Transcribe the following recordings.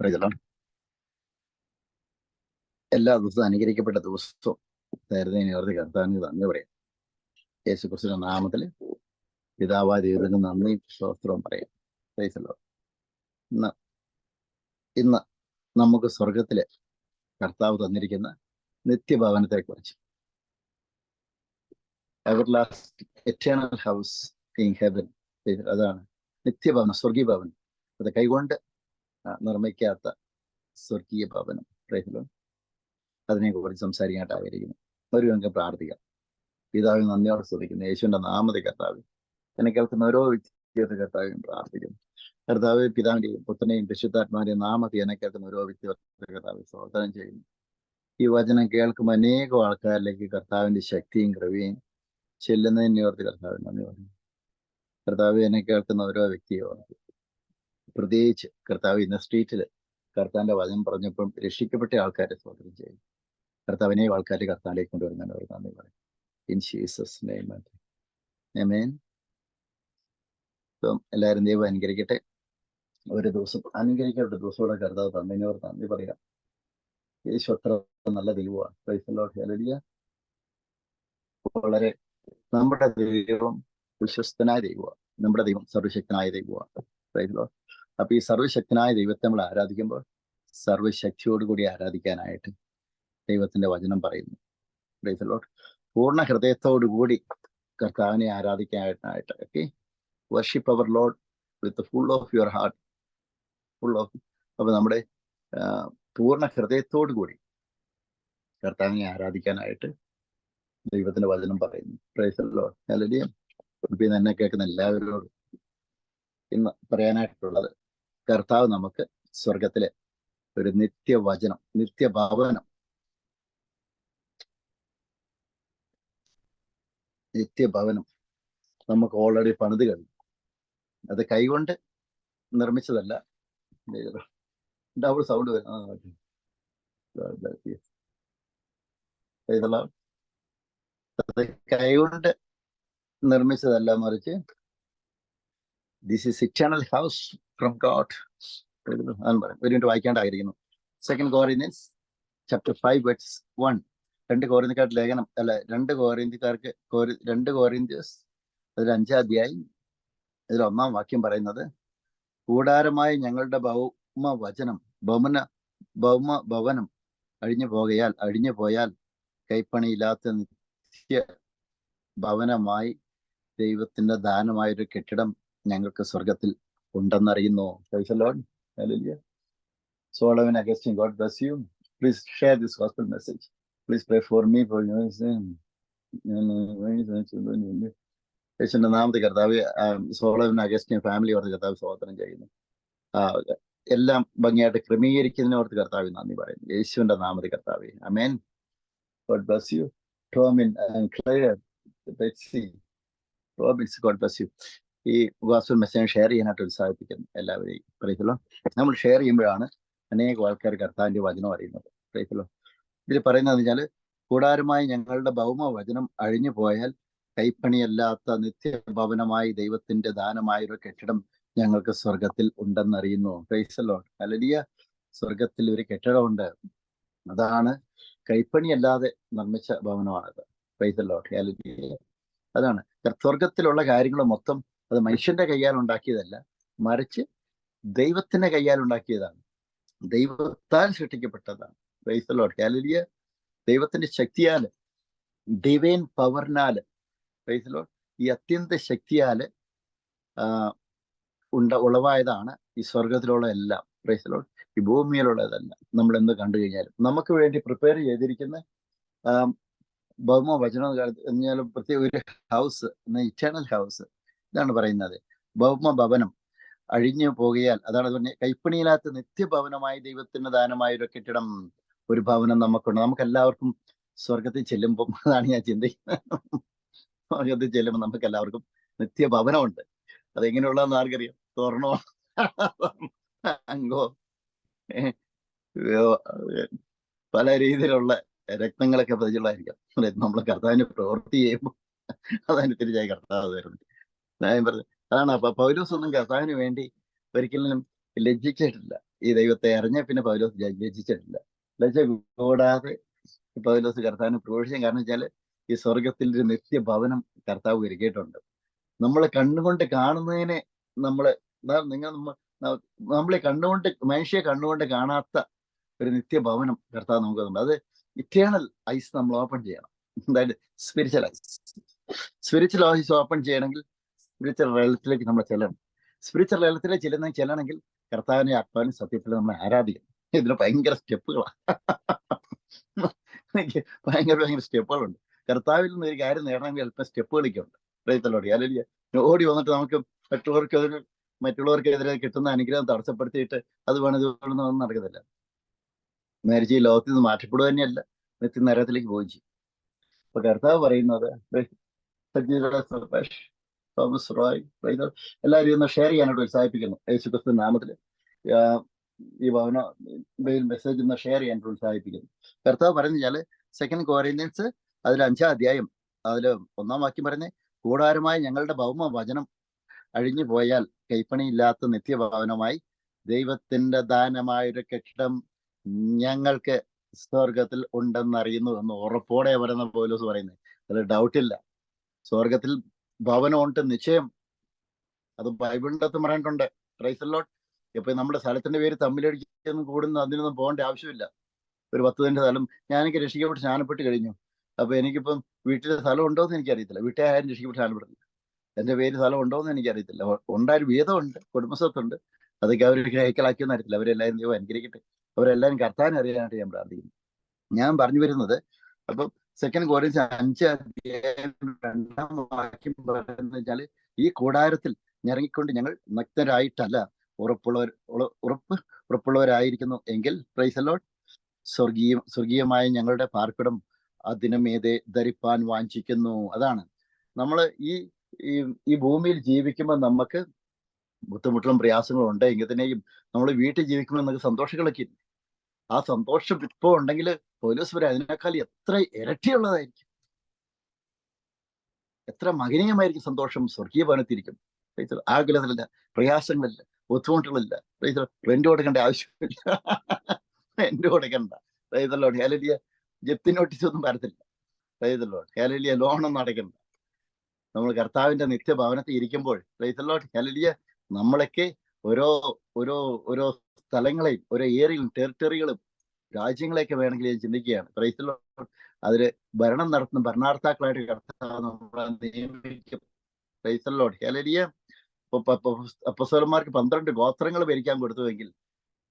പ്രൈസലോൺ. എല്ലാ ദിവസവും അനുഗ്രഹിക്കപ്പെട്ട ദിവസവും തരുന്നതിന് ഓർത്ത് കർത്താവിന് നന്ദി പറയാം. യേശുക്രിസ്തുവിന്റെ നാമത്തിൽ പിതാവായ ദൈവത്തിന് നന്ദി സ്തോത്രവും പറയാം. പ്രൈസലോൺ. ഇന്ന് നമുക്ക് സ്വർഗത്തിലെ കർത്താവ് തന്നിരിക്കുന്ന നിത്യഭവനത്തെ കുറിച്ച്, എവർലാസ്റ്റ് എറ്റേണൽ ഹൗസ് ഇൻ ഹെവൻ, അതാണ് നിത്യഭവനം, സ്വർഗീയ ഭവനം. അത് കൈകൊണ്ട് നിർമ്മിക്കാത്ത സ്വർഗീയ ഭവനം. പ്രൈസലോൺ. അതിനെ കുറിച്ച് സംസാരിക്കാനായിട്ട് ആഗ്രഹിക്കുന്നു. ഒരു നമുക്ക് പ്രാർത്ഥിക്കാം. പിതാവിന് നന്ദിയോടെ സ്തുതിക്കുന്നു. യേശുവിന്റെ നാമത്തെ കർത്താവ് എന്നെ കേൾക്കുന്ന ഓരോ വ്യക്തിയുടെ കർത്താവിനും പ്രാർത്ഥിക്കുന്നു. കർത്താവ് പിതാവിന്റെയും പുത്രനെയും പരിശുദ്ധാത്മാവിന്റെയും നാമത്തെ എന്നെ കേൾക്കുന്ന ഓരോ വ്യക്തിയുടെ കർത്താവ് സ്തോത്രം ചെയ്യുന്നു. ഈ വചനം കേൾക്കുമ്പോൾ അനേകം ആൾക്കാരിലേക്ക് കർത്താവിന്റെ ശക്തിയും കൃപയും ചെല്ലുന്നതിനെ ഓർത്ത് കർത്താവ് നന്ദി പറഞ്ഞു. കർത്താവ് എന്നെ കേൾക്കുന്ന ഓരോ വ്യക്തിയെ ഓർത്ത്, പ്രത്യേകിച്ച് കർത്താവ് ഇന്ന് സ്ട്രീറ്റില് കർത്താവിന്റെ വചനം പറഞ്ഞപ്പോൾ രക്ഷിക്കപ്പെട്ട ആൾക്കാരെ സ്തോത്രം ചെയ്യും. കർത്താവിനെ ആൾക്കാരെ കർത്താവിലേക്ക് കൊണ്ടുവരുന്നതിന് ഒരു നന്ദി പറയും. ഇൻ ജീസസ് നെയിം ആമേൻ. അപ്പം എല്ലാവരും ദൈവം അനുഗ്രഹിക്കട്ടെ. ഒരു ദിവസം അനുഗ്രഹിക്കപ്പെട്ട ദിവസത്തോടെ കർത്താവ് തന്നതിനോട് നന്ദി പറയാം. യേശു അത്ര നല്ല ദൈവമാണ്. Praise the Lord. ഹല്ലേലൂയ. വളരെ നമ്മുടെ ദൈവം വിശ്വസ്തനായ ദൈവമാണ്. നമ്മുടെ ദൈവം സർവശക്തനായ ദൈവമാണ്. Praise the Lord. അപ്പൊ ഈ സർവശക്തനായ ദൈവത്തെ നമ്മൾ ആരാധിക്കുമ്പോൾ സർവശക്തിയോടുകൂടി ആരാധിക്കാനായിട്ട് ദൈവത്തിന്റെ വചനം പറയുന്നു. Praise the lord. പൂർണ്ണ ഹൃദയത്തോടുകൂടി കർത്താവിനെ ആരാധിക്കാനായിട്ട്, okay, worship our lord with full of your heart, full of. അപ്പൊ നമ്മുടെ പൂർണ്ണ ഹൃദയത്തോടു കൂടി കർത്താവിനെ ആരാധിക്കാനായിട്ട് ദൈവത്തിന്റെ വചനം പറയുന്നു. Praise the Lord. ഹല്ലേലൂയ. ഇന്ന് എന്നെ കേൾക്കുന്ന എല്ലാവരോടും ഇന്ന് പറയാനായിട്ടുള്ളത്, കർത്താവ് നമുക്ക് സ്വർഗത്തിലെ ഒരു നിത്യവചനം, നിത്യഭവനം, നിത്യഭവനം നമുക്ക് ഓൾറെഡി പണിത് കഴിഞ്ഞു. അത് കൈകൊണ്ട് നിർമ്മിച്ചതല്ല. ഡബിൾ സൗണ്ട് കൈകൊണ്ട് നിർമ്മിച്ചതല്ല, മറിച്ച് this is eternal house from God. ഒരു മിനിറ്റ് വായിക്കാണ്ടായിരിക്കുന്നു. 2 Corinthians chapter 5 verse 1. 2 കോരിന്ത്യക്കാർക്ക് ലേഖനം, അല്ല, 2 കോരിന്ത്യക്കാർക്ക് 2 Corinthians അതിൽ 5-ാം അധ്യായം ഇതിൽ 1-ാം വാക്യം പറയുന്നത്, കൂടാരമായി ഞങ്ങളുടെ ഭവനം അഴിഞ്ഞു പോയാൽ കൈപ്പണിയില്ലാത്ത നിത്യ ഭവനമായി ദൈവത്തിന്റെ ദാനമായൊരു കെട്ടിടം ഞങ്ങൾക്ക് സ്വർഗത്തിൽ ഉണ്ടെന്നറിയുന്നു. Praise the Lord. Hallelujah. Solomon Augustine, God bless you. Please share this gospel message. Please pray for me for യേശുവിന്റെ നാമത്തെ കർത്താവ് സോളമൻ അഗസ്റ്റിൻ ഫാമിലി ഓർത്ത് കർത്താവ് സ്തോത്രം ചെയ്യുന്നു. എല്ലാം ഭംഗിയായിട്ട് ക്രമീകരിക്കുന്നതിനോർത്ത് കർത്താവ് നന്ദി പറയുന്നു. യേശുവിന്റെ നാമത്തെ കർത്താവ് ആമേൻ. God bless you. Tomin and Claire, Betsy, Robins, God bless you. ഈ ഗോസ്പൽ മെസ്സേജ് ഷെയർ ചെയ്യാനായിട്ട് ഉത്സാഹിപ്പിക്കുന്നു എല്ലാവരെയും. പ്രൈസലോ. നമ്മൾ ഷെയർ ചെയ്യുമ്പോഴാണ് അനേകം ആൾക്കാർ കർത്താവിന്റെ വചനം അറിയുന്നത്. പ്രൈസലോ. ഇതിൽ പറയുന്നത് വെച്ചാൽ, കൂടാരമായി ഞങ്ങളുടെ ഭൗമവചനം അഴിഞ്ഞു പോയാൽ കൈപ്പണിയല്ലാത്ത നിത്യഭവനമായി ദൈവത്തിന്റെ ദാനമായൊരു കെട്ടിടം ഞങ്ങൾക്ക് സ്വർഗത്തിൽ ഉണ്ടെന്നറിയുന്നു. Praise the Lord. ഹല്ലേലൂയ. സ്വർഗത്തിൽ ഒരു കെട്ടിടമുണ്ട്. അതാണ് കൈപ്പണിയല്ലാതെ നിർമ്മിച്ച ഭവനമാണത്. Praise the Lord. ഹല്ലേലൂയ. അതാണ് സ്വർഗത്തിലുള്ള കാര്യങ്ങൾ മൊത്തം അത് മനുഷ്യന്റെ കയ്യാൽ ഉണ്ടാക്കിയതല്ല, മറിച്ച് ദൈവത്തിന്റെ കയ്യാൽ ഉണ്ടാക്കിയതാണ്. ദൈവത്താൽ സൃഷ്ടിക്കപ്പെട്ടതാണ്. Praise the Lord. ഹല്ലേലൂയ. ദൈവത്തിന്റെ ശക്തിയാല്, ഡിവൈൻ പവറിനാല്, പ്രൈസ് ദി ലോർഡ്, ഈ അത്യന്ത ശക്തിയാല് ഉളവായതാണ് ഈ സ്വർഗത്തിലുള്ള എല്ലാം. Praise the lord. ഈ ഭൂമിയിലുള്ളതല്ല. നമ്മൾ എന്ത് കണ്ടു കഴിഞ്ഞാലും നമുക്ക് വേണ്ടി പ്രിപ്പയർ ചെയ്തിരിക്കുന്ന ഭൗമവചനം എന്നാലും പ്രത്യേക ഒരു ഹൗസ്, ഇറ്റേണൽ ഹൗസ്. ഇതാണ് പറയുന്നത്. ഭൗമഭവനം അഴിഞ്ഞു പോകയാൽ, അതാണ് പറഞ്ഞ കൈപ്പണിയില്ലാത്ത നിത്യഭവനമായി ദൈവത്തിന് ദാനമായൊരു കെട്ടിടം, ഒരു ഭവനം നമുക്കുണ്ട്. നമുക്ക് എല്ലാവർക്കും സ്വർഗത്തിൽ ചെല്ലുമ്പം, അതാണ് ഞാൻ ചിന്തിക്കുന്നത്, സ്വർഗത്തിൽ ചെല്ലുമ്പോൾ നമുക്ക് എല്ലാവർക്കും നിത്യഭവനമുണ്ട്. അതെങ്ങനെയുള്ളതെന്ന് ആർക്കറിയാം? സ്വർണ്ണോ അങ്കോ പല രീതിയിലുള്ള രത്നങ്ങളൊക്കെ പതിച്ചുള്ളതായിരിക്കാം. നമ്മൾ കർത്താവിന് പ്രവൃത്തി ചെയ്യുമ്പോൾ അതനുസരിച്ചായി കർത്താവ് വരുന്നത്. ഞാൻ പറഞ്ഞു, അതാണ്. അപ്പൊ പൗലോസ് ഒന്നും കർത്താവിന് വേണ്ടി ഒരിക്കലും ലജ്ജിച്ചിട്ടില്ല. ഈ ദൈവത്തെ അറിഞ്ഞ പിന്നെ പൗലോസ് ലജ്ജിച്ചിട്ടില്ല. ലജ്ജ കൂടാതെ പൗലോസ് കർത്താവിന് പ്രവേശിക്കാൻ കാരണം വെച്ചാൽ ഈ സ്വർഗത്തിൽ ഒരു നിത്യഭവനം കർത്താവ് ഒരുക്കിയിട്ടുണ്ട്. നമ്മളെ കണ്ണുകൊണ്ട് കാണുന്നതിനെ നമ്മള് നമ്മളെ കണ്ണുകൊണ്ട് മനുഷ്യ കണ്ണുകൊണ്ട് കാണാത്ത ഒരു നിത്യഭവനം കർത്താവ് നമുക്ക് തന്നു. അത് ഇറ്റേണൽ ഐസ് നമ്മൾ ഓപ്പൺ ചെയ്യണം. അതായത് spiritual eyes. Spiritual eyes open ചെയ്യണമെങ്കിൽ സ്പിരിച്വൽ റേലത്തിലേക്ക് നമ്മൾ ചെല്ലണം. സ്പിരിച്വൽ റേലത്തിലേക്ക് ചെല്ലണമെങ്കിൽ കർത്താവിനെ ആത്മാവിനും സത്യത്തിൽ നമ്മൾ ആരാധിക്കണം. ഇതിന് ഭയങ്കര സ്റ്റെപ്പുകളാണ്. ഭയങ്കര സ്റ്റെപ്പുകളുണ്ട്. കർത്താവിൽ നിന്ന് ഒരു കാര്യം നേടണമെങ്കിൽ അല്പം സ്റ്റെപ്പുകളൊക്കെ ഉണ്ട്. അല്ലെങ്കിൽ ഓടി വന്നിട്ട് നമുക്ക് മറ്റുള്ളവർക്കെതിരെ കിട്ടുന്ന അനുഗ്രഹം തടസ്സപ്പെടുത്തിയിട്ട് അത് വേണം ഇത് വേണമെന്നൊന്നും നടക്കത്തില്ല. മരിച്ച് ഈ ലോകത്തിൽ നിന്ന് മാറ്റപ്പെടുക തന്നെയല്ല, നിത്യ നരകത്തിലേക്ക് പോവുകയും ചെയ്യും. അപ്പൊ കർത്താവ് പറയുന്നത് തോമസ് റോയ് എല്ലാവരും ഒന്ന് ഷെയർ ചെയ്യാനായിട്ട് ഉത്സാഹിപ്പിക്കുന്നു. യേശുക്രിസ്തു നാമത്തിൽ ഈ ഭവന മെസ്സേജ് ഒന്ന് ഷെയർ ചെയ്യാനായിട്ട് ഉത്സാഹിപ്പിക്കുന്നു. കർത്താവ് പറയുന്നത് 2 കൊരിന്ത്യൻസ് അതിൽ 5-ാം അധ്യായം അതിൽ 1-ാം വാക്യം പറഞ്ഞ്, കൂടാരമായ ഞങ്ങളുടെ ഭൗമ വചനം അഴിഞ്ഞു പോയാൽ കൈപ്പണിയില്ലാത്ത നിത്യഭവനമായി ദൈവത്തിന്റെ ദാനമായൊരു കെട്ടിടം ഞങ്ങൾക്ക് സ്വർഗത്തിൽ ഉണ്ടെന്നറിയുന്നു എന്ന് ഉറപ്പോടെ പറയുന്ന പൗലോസ് പറയുന്നത്. അതിൽ ഡൗട്ടില്ല. സ്വർഗത്തിൽ ഭവനമുണ്ട്, നിശ്ചയം. അത് ബൈബിളിൻ്റെ അകത്ത് പറഞ്ഞിട്ടുണ്ട്. Praise the Lord. ഇപ്പൊ നമ്മുടെ സ്ഥലത്തിന്റെ പേര് തമ്മിലടിക്കൊന്നും കൂടുന്ന അതിനൊന്നും പോകേണ്ട ആവശ്യമില്ല. ഒരു 10 സെന്റ് സ്ഥലം, ഞാനെനിക്ക് രക്ഷിക്കപ്പെട്ട് സ്നാനപ്പെട്ട് കഴിഞ്ഞു. അപ്പൊ എനിക്കിപ്പം വീട്ടിലെ സ്ഥലം ഉണ്ടോ എന്ന് എനിക്കറിയത്തില്ല. വീട്ടുകാരും രക്ഷിക്കപ്പെട്ട് സ്നാനപ്പെട്ടില്ല. എന്റെ പേര് സ്ഥലം ഉണ്ടോ എന്ന് എനിക്കറിയത്തില്ല. ഉണ്ടായൊരു വീതമുണ്ട്, കുടുംബസ്വത്തുണ്ട്. അതൊക്കെ അവർ കൈക്കലാക്കിയെന്ന് അറിയത്തില്ല. അവരെല്ലാവരും ദൈവം അനുഗ്രഹിക്കട്ടെ. അവരെല്ലാവരും കർത്താവിനെ അറിയാനായിട്ട് ഞാൻ പ്രാർത്ഥിക്കുന്നു. ഞാൻ പറഞ്ഞു വരുന്നത്, അപ്പം 2 കൊരിന്ത്യൻസ് 5 അധ്യായം 2-ാം വാക്യം പറയുന്നത് വെച്ചാല്, ഈ കൂടാരത്തിൽ ഞെറങ്ങിക്കൊണ്ട് ഞങ്ങൾ നഗ്നരായിട്ടല്ല ഉറപ്പുള്ളവരായിരിക്കുന്നു എങ്കിൽ പ്രൈസ് ദി ലോർഡ് സ്വർഗീയമായ ഞങ്ങളുടെ പാർപ്പിടം അതിനുമീതെ ധരിപ്പാൻ വാഞ്ചിക്കുന്നു. അതാണ് നമ്മൾ ഈ ഭൂമിയിൽ ജീവിക്കുമ്പോൾ നമുക്ക് ബുദ്ധിമുട്ടുകളും പ്രയാസങ്ങളും ഉണ്ട്. എങ്കിൽ തന്നെയും നമ്മൾ വീട്ടിൽ ജീവിക്കുമ്പോൾ നമുക്ക് സന്തോഷങ്ങളൊക്കെ. ആ സന്തോഷം ഇപ്പോ ഉണ്ടെങ്കിൽ പൗലോസ് വരെ അതിനേക്കാൾ എത്ര ഇരട്ടിയുള്ളതായിരിക്കും, എത്ര മഹനീയമായിരിക്കും സന്തോഷം സ്വർഗീയ ഭവനത്തിരിക്കും. ആകുലതകളില്ല, പ്രയാസങ്ങളില്ല, ബുദ്ധിമുട്ടുകളില്ല. റെന്റ് കൊടുക്കേണ്ട ആവശ്യമില്ല. റെന്റ് കൊടുക്കണ്ട. ഹല്ലേലൂയ. ജപ്തി നോട്ടീസ് ഒന്നും വരത്തില്ല. ഹല്ലേലൂയ. ലോണൊന്നും അടയ്ക്കണ്ട. നമ്മൾ കർത്താവിന്റെ നിത്യഭവനത്തിൽ ഇരിക്കുമ്പോൾ ഹല്ലേലൂയ, നമ്മളൊക്കെ ഓരോ ഓരോ ഓരോ സ്ഥലങ്ങളെയും ഓരോ ഏരിയകളും ടെറിട്ടറികളും രാജ്യങ്ങളെയൊക്കെ വേണമെങ്കിൽ ഞാൻ ചിന്തിക്കുകയാണ്. Praise the Lord. അതില് ഭരണം നടത്തുന്ന ഭരണാർത്ഥാക്കളായിട്ട് കർത്താവ് നമ്മളെ നിയമിക്കും. Praise the Lord. ഹല്ലേലൂയ. അപ്പസ്തോലന്മാർക്ക് 12 ഗോത്രങ്ങൾ ഭരിക്കാൻ കൊടുത്തുവെങ്കിൽ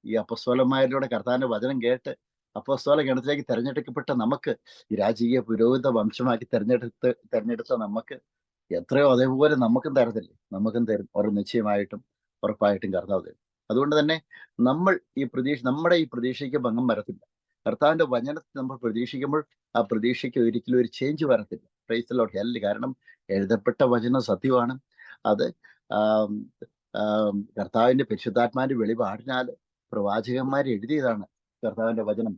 ഈ അപ്പസ്തോലന്മാരിലൂടെ കർത്താവിന്റെ വചനം കേട്ട് അപ്പസ്തോല ഗണത്തിലേക്ക് തെരഞ്ഞെടുക്കപ്പെട്ട നമുക്ക്, ഈ രാജകീയ പുരോഹിത വംശമാക്കി തെരഞ്ഞെടുത്ത നമുക്ക് എത്രയോ അതേപോലെ നമുക്കും തരത്തില്ലേ? നമുക്കും തരും. ഒരു നിശ്ചയമായിട്ടും ഉറപ്പായിട്ടും കർത്താവ് തരും. അതുകൊണ്ട് തന്നെ നമ്മൾ നമ്മുടെ ഈ പ്രതീക്ഷയ്ക്ക് ഭംഗം വരത്തില്ല. കർത്താവിന്റെ വചനത്തിൽ നമ്മൾ പ്രതീക്ഷിക്കുമ്പോൾ ആ പ്രതീക്ഷയ്ക്ക് ഒരിക്കലും ഒരു ചേഞ്ച് വരത്തില്ല. Praise the Lord. ഹല്ലേലൂയ. കാരണം എഴുതപ്പെട്ട വചനം സത്യമാണ്. അത് കർത്താവിന്റെ പരിശുദ്ധാത്മാവിന്റെ വെളിപാടിനാൽ പ്രവാചകന്മാർ എഴുതിയതാണ് കർത്താവിന്റെ വചനം.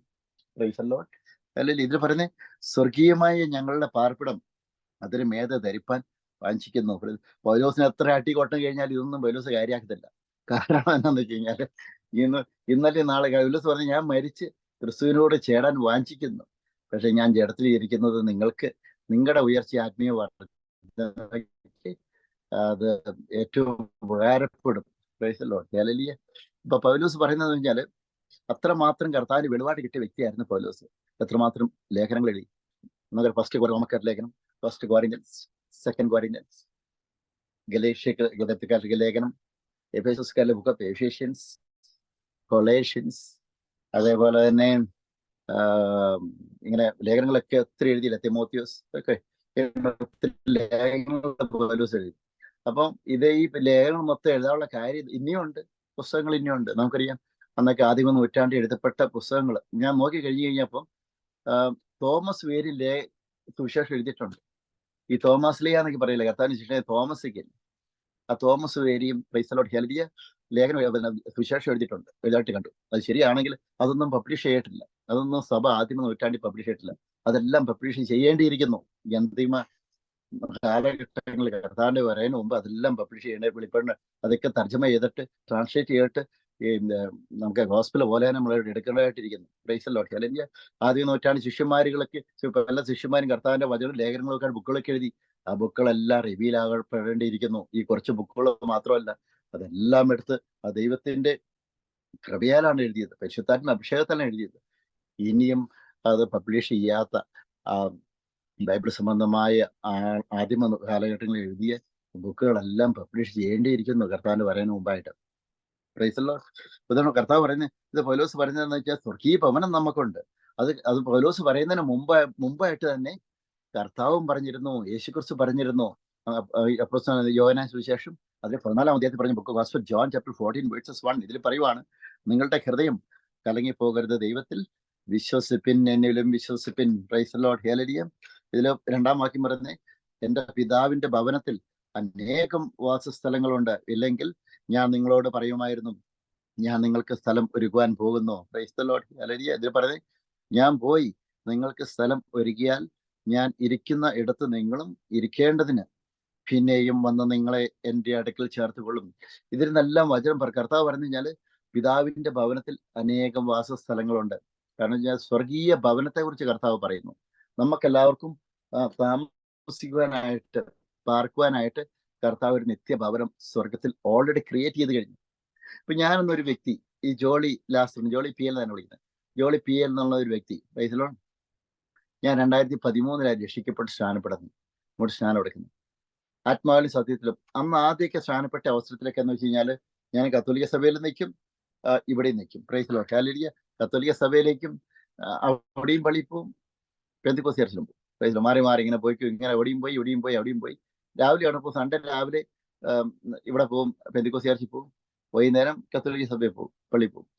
Praise the Lord. ഹല്ലേലൂയ. ഇതിൽ പറയുന്നത് സ്വർഗീയമായ ഞങ്ങളുടെ പാർപ്പിടം അതിന് മേധ ധരിപ്പാൻ വാഞ്ചിക്കുന്നു. പൗലോസിന് എത്ര അട്ടിക്കൊട്ടം കഴിഞ്ഞാൽ ഇതൊന്നും പൗലോസ് കാര്യമാക്കത്തില്ല. കാരണം എന്താണെന്ന് വെച്ച് കഴിഞ്ഞാല് ഇന്നലെ നാളെ പൗലോസ് പറഞ്ഞ്, ഞാൻ മരിച്ച് ക്രിസ്തുവിനോട് ചേടാൻ വാഞ്ചിക്കുന്നു. പക്ഷെ ഞാൻ ജഡത്തിൽ ഇരിക്കുന്നത് നിങ്ങൾക്ക് നിങ്ങളുടെ ഉയർച്ച ആത്മീയ വർദ്ധനയ്ക്ക് അത് ഏറ്റവും ഉപകാരപ്പെടും. Praise the Lord. ഹല്ലേലൂയ. ഇപ്പൊ പൗലോസ് പറയുന്നത് വെച്ചാല് അത്രമാത്രം കർത്താവിന് വെളിപാട് കിട്ടിയ വ്യക്തിയായിരുന്നു പൗലോസ്. എത്രമാത്രം ലേഖനങ്ങൾ എഴുതി. നമുക്ക് 1 റോമക്കാരുടെ ലേഖനം, 1 കൊരിന്ത്യൻസ്, 2 കൊരിന്ത്യൻസ്, ഗലാത്യക്കാരുടെ ലേഖനം, എഫേസോസ്കാരുടെ ബുക്ക് ഓഫ് എഫേഷ്യൻസ്, കൊളേഷ്യൻസ്, അതേപോലെ തന്നെ ഇങ്ങനെ ലേഖനങ്ങളൊക്കെ ഒത്തിരി എഴുതിയില്ല. തിമോത്തിയോസ് ഒക്കെ ലേഖനങ്ങൾ പൗലോസ് എഴുതി. അപ്പം ഈ ലേഖനം മൊത്തം എഴുതാനുള്ള കാര്യം ഇനിയുണ്ട്. പുസ്തകങ്ങൾ ഇനിയുണ്ട്. നമുക്കറിയാം അന്നൊക്കെ ആദ്യമ നൂറ്റാണ്ടിൽ എഴുതപ്പെട്ട പുസ്തകങ്ങൾ ഞാൻ നോക്കി കഴിഞ്ഞു കഴിഞ്ഞപ്പം തോമസ് വേരി സുവിശേഷം എഴുതിയിട്ടുണ്ട്. ഈ തോമസ് ലിയ എന്നൊക്കെ പറയില്ല, കർത്താവിന് ശിഷ്യനായ തോമസിക്ക്. ആ തോമസ് വേരിയും പ്രൈസ് ദി ലോർഡ് ഹല്ലേലൂയ ലേഖനം സുവിശേഷം എഴുതിയിട്ടുണ്ട്. എഴുതായിട്ട് കണ്ടു. അത് ശരിയാണെങ്കിൽ അതൊന്നും പബ്ലിഷ് ചെയ്തിട്ടില്ല. അതൊന്നും സഭ ആദ്യമ നൂറ്റാണ്ടിൽ പബ്ലിഷ് ചെയ്തിട്ടില്ല. അതെല്ലാം പബ്ലിഷ് ചെയ്യേണ്ടിയിരിക്കുന്നു. അന്തിമ കാലഘട്ടങ്ങളിൽ കർത്താവിന്റെ വരവിന് മുമ്പ് അതെല്ലാം പബ്ലിഷ് ചെയ്യേണ്ട. വെളിപ്പെടുന്ന അതൊക്കെ തർജ്ജമ ചെയ്തിട്ട് ട്രാൻസ്ലേറ്റ് ചെയ്തിട്ട് ഈ നമുക്ക് ഗോസ്പൽ പോലെ നമ്മൾ എടുക്കേണ്ടതായിട്ടിരിക്കുന്നു. Praise the Lord. അല്ലെങ്കിൽ ആദ്യ നൂറ്റാണ്ട് ശിഷ്യന്മാരുകളൊക്കെ പല ശിഷ്യന്മാരും കർത്താവിന്റെ വചന ലേഖനങ്ങളൊക്കെ ബുക്കുകളൊക്കെ എഴുതി. ആ ബുക്കുകളെല്ലാം റിവീൽ ആകപ്പെടേണ്ടിയിരിക്കുന്നു. ഈ കുറച്ച് ബുക്കുകൾ മാത്രമല്ല, അതെല്ലാം എടുത്ത് ആ ദൈവത്തിന്റെ കൃപയാലാണ് എഴുതിയത്, പരിശുദ്ധാത്മ അഭിഷേകത്തിലാണ് എഴുതിയത്. ഇനിയും അത് പബ്ലിഷ് ചെയ്യാത്ത ബൈബിൾ സംബന്ധമായ ആദിമ കാലഘട്ടങ്ങളിൽ എഴുതിയ ബുക്കുകളെല്ലാം പബ്ലിഷ് ചെയ്യേണ്ടിയിരിക്കുന്നു കർത്താവിന്റെ പറയുന്ന മുമ്പായിട്ട്. പ്രൈസല്ലോ. ഇതാണ് കർത്താവ് പറയുന്നത്. ഇത് പൗലോസ് പറയുന്നതെന്ന് വെച്ചാൽ സ്വർഗീയ ഭവനം നമുക്കുണ്ട്. അത് പൗലോസ് പറയുന്നതിന് മുമ്പായിട്ട് തന്നെ കർത്താവും പറഞ്ഞിരുന്നു, യേശുക്രിസ്തു പറഞ്ഞിരുന്നു. അപ്പോസ്തലനായ യോഹന്നാൻ സുവിശേഷം അതിൽ 14-ാം അധ്യായത്തിൽ പറഞ്ഞ book gospel John chapter 14 verses 1 ഇതിൽ പറയുവാണ്, നിങ്ങളുടെ ഹൃദയം കലങ്ങിപ്പോകരുത്, ദൈവത്തിൽ വിശ്വസിപ്പിൻ, എന്നിലും വിശ്വസിപ്പിൻ. പ്രൈസ് ദി ലോർഡ്. ഹല്ലേലൂയ. ഇതിൽ 2-ാം വാക്യം പറയുന്നത്, എൻ്റെ പിതാവിന്റെ ഭവനത്തിൽ അനേകം വാസസ്ഥലങ്ങളുണ്ട്, ഇല്ലെങ്കിൽ ഞാൻ നിങ്ങളോട് പറയുമായിരുന്നു, ഞാൻ നിങ്ങൾക്ക് സ്ഥലം ഒരുക്കുവാൻ പോകുന്നു. Praise the Lord. ഹല്ലേലൂയ. ഇതിൽ പറയുന്നത്, ഞാൻ പോയി നിങ്ങൾക്ക് സ്ഥലം ഒരുക്കിയാൽ ഞാൻ ഇരിക്കുന്ന ഇടത്ത് നിങ്ങളും ഇരിക്കേണ്ടതിന് പിന്നെയും വന്ന് നിങ്ങളെ എൻ്റെ അടുക്കൽ ചേർത്തുകൊള്ളും. ഇതിൽ നിന്നെല്ലാം വചനം കർത്താവ് പറഞ്ഞു കഴിഞ്ഞാൽ പിതാവിന്റെ ഭവനത്തിൽ അനേകം വാസസ്ഥലങ്ങളുണ്ട്. കാരണം ഞാൻ സ്വർഗീയ ഭവനത്തെ കുറിച്ച് കർത്താവ് പറയുന്നു. നമുക്കെല്ലാവർക്കും താമസിക്കുവാനായിട്ട്, പാർക്കുവാനായിട്ട് കർത്താവ് ഒരു നിത്യഭവനം സ്വർഗത്തിൽ ഓൾറെഡി ക്രിയേറ്റ് ചെയ്ത് കഴിഞ്ഞു. ഇപ്പൊ ഞാനെന്നൊരു വ്യക്തി, ഈ Jolly lustre, Jolly P L തന്നെ വിളിക്കുന്നത്, ജോളി പി എൽ എന്നുള്ള ഒരു വ്യക്തി, പ്രൈസ്, ഞാൻ 2013 രക്ഷിക്കപ്പെട്ട് സ്നാനപ്പെടുന്നു, ഇങ്ങോട്ട് സ്നാനം എടുക്കുന്നു. ആത്മാവിലും സത്യത്തിലും അന്ന് ആദ്യമൊക്കെ സ്നാനപ്പെട്ട അവസരത്തിലൊക്കെ എന്ന് വെച്ച് കഴിഞ്ഞാൽ ഞാൻ കത്തോലിക്ക സഭയിൽ നിൽക്കും, ഇവിടെയും നിൽക്കും. Praise the Lord. ഹല്ലേലൂയ. കത്തോലിക്ക സഭയിലേക്കും അവിടെയും പള്ളിയിൽ പോവും, പെന്തിക്കോസ്ത് ചർച്ചിലും പോകും. Praise the Lord. മാറി മാറി ഇങ്ങനെ പോയി, ഇങ്ങനെ എവിടെയും പോയി, ഇവിടെയും പോയി, അവിടെയും പോയി. രാവിലെയാണ് ഇപ്പോൾ സൺഡേ രാവിലെ ഇവിടെ പോവും, പെന്തിക്കോസ്ത് ചർച്ചിൽ പോവും. വൈകുന്നേരം കത്തോലിക്ക സഭയിൽ പോവും, പള്ളിയിൽ പോവും.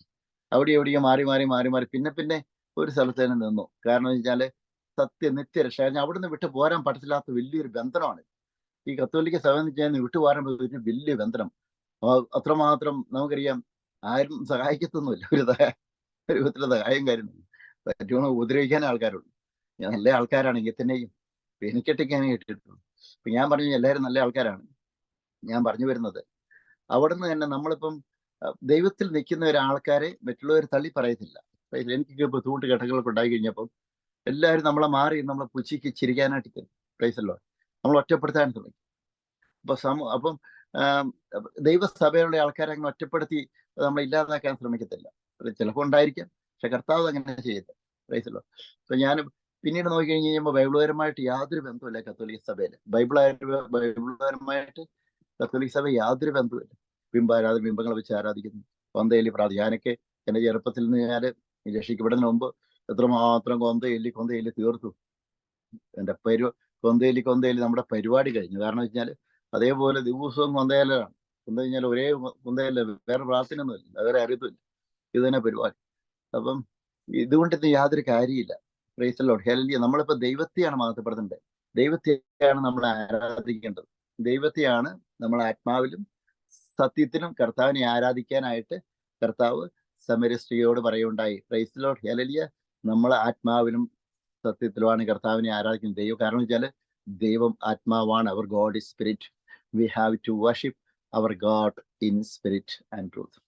അവിടെ എവിടെയും മാറി മാറി മാറി മാറി പിന്നെ ഒരു സ്ഥലത്ത് തന്നെ നിന്നു. കാരണം എന്ന് വെച്ചാൽ നിത്യരക്ഷ അവിടുന്ന് വിട്ടു പോരാൻ പറ്റത്തില്ലാത്ത വലിയൊരു ബന്ധനമാണ് ഈ കത്തോലിക്ക സഭ എന്ന് വെച്ചാൽ. വിട്ടുപോരാൻ ഒരു വലിയ ബന്ധനം. അത്രമാത്രം നമുക്കറിയാം, ആരും സഹായിക്കത്തൊന്നുമില്ല. ഒരു വിധത്തിലെ സഹായം കാര്യമൊന്നും പറ്റുമോ, ഉപദ്രവിക്കാൻ ആൾക്കാരുള്ളൂ. നല്ല ആൾക്കാരാണെങ്കിൽ തന്നെയും എനിക്കെട്ടിക്കാനേ കേട്ടിട്ടുള്ളൂ. ഇപ്പൊ ഞാൻ പറഞ്ഞു എല്ലാവരും നല്ല ആൾക്കാരാണ്. ഞാൻ പറഞ്ഞു വരുന്നത് അവിടുന്ന് തന്നെ നമ്മളിപ്പം ദൈവത്തിൽ നിൽക്കുന്ന ഒരാൾക്കാരെ മറ്റുള്ളവർ തള്ളി പറയത്തില്ല. എനിക്ക് ഇപ്പോൾ തൂട്ടുകെട്ടങ്ങളൊക്കെ ഉണ്ടായി കഴിഞ്ഞപ്പം എല്ലാവരും നമ്മളെ മാറി നമ്മളെ പുച്ഛിക്ക് ചിരിക്കാനായിട്ട് പ്രൈസല്ലോ, നമ്മൾ ഒറ്റപ്പെടുത്താൻ തുടങ്ങി. അപ്പം ദൈവസഭയിലുള്ള ആൾക്കാരെ അങ്ങനെ ഒറ്റപ്പെടുത്തി നമ്മൾ ഇല്ലാതാക്കാൻ ശ്രമിക്കത്തില്ല. ചിലപ്പോൾ ഉണ്ടായിരിക്കാം, പക്ഷെ കർത്താവ് അങ്ങനെ ചെയ്യത്തില്ല. പ്രൈസല്ലോ. അപ്പൊ ഞാൻ പിന്നീട് നോക്കി കഴിഞ്ഞ് കഴിയുമ്പോൾ ബൈബിൾപരമായിട്ട് യാതൊരു ബന്ധമില്ല കത്തോലിക്ക സഭയിൽ. ബൈബിൾപരമായിട്ട് കത്തോലിക്ക സഭ യാതൊരു ബന്ധമില്ല. ബിംബാരാധന, ബിംബങ്ങളെ വെച്ച് ആരാധിക്കുന്നു. കൊന്തയിലി പ്രാർത്ഥന. ഞാനൊക്കെ എൻ്റെ ചെറുപ്പത്തിൽ നിന്ന് ഞാൻ രക്ഷിക്കപ്പെടുന്നതിന് മുമ്പ് എത്രമാത്രം കൊന്തയിലി തീർത്തു. എൻ്റെ കൊന്തയിലി നമ്മുടെ പരിപാടി കഴിഞ്ഞു. കാരണം വെച്ചാൽ അതേപോലെ ദിവസവും കൊന്തയിലാണ്. കൊന്ത കഴിഞ്ഞാൽ ഒരേ കൊന്തയില, വേറെ പ്രാർത്ഥനയൊന്നുമില്ല, വേറെ അറിയത്തില്ല. ഇത് തന്നെ പരിപാടി. അപ്പം ഇതുകൊണ്ട് യാതൊരു കാര്യമില്ല. Praise the Lord. ഹല്ലേലൂയ. നമ്മളിപ്പോ ദൈവത്തെയാണ് മഹത്വപ്പെടുത്തേണ്ടത്, ദൈവത്തെയാണ് നമ്മൾ ആരാധിക്കേണ്ടത്. ദൈവത്തെയാണ് നമ്മൾ ആത്മാവിലും സത്യത്തിലും കർത്താവിനെ ആരാധിക്കാനായിട്ട് കർത്താവ് സമരിയ സ്ത്രീയോട് പറയുണ്ടായി. Praise the Lord. ഹല്ലേലൂയ. നമ്മൾ ആത്മാവിലും സത്യത്തിലുമാണ് കർത്താവിനെ ആരാധിക്കുന്നത്. ദൈവം കാരണം വെച്ചാൽ ദൈവം ആത്മാവാണ്. Our God is spirit. We have to worship our God in spirit and truth.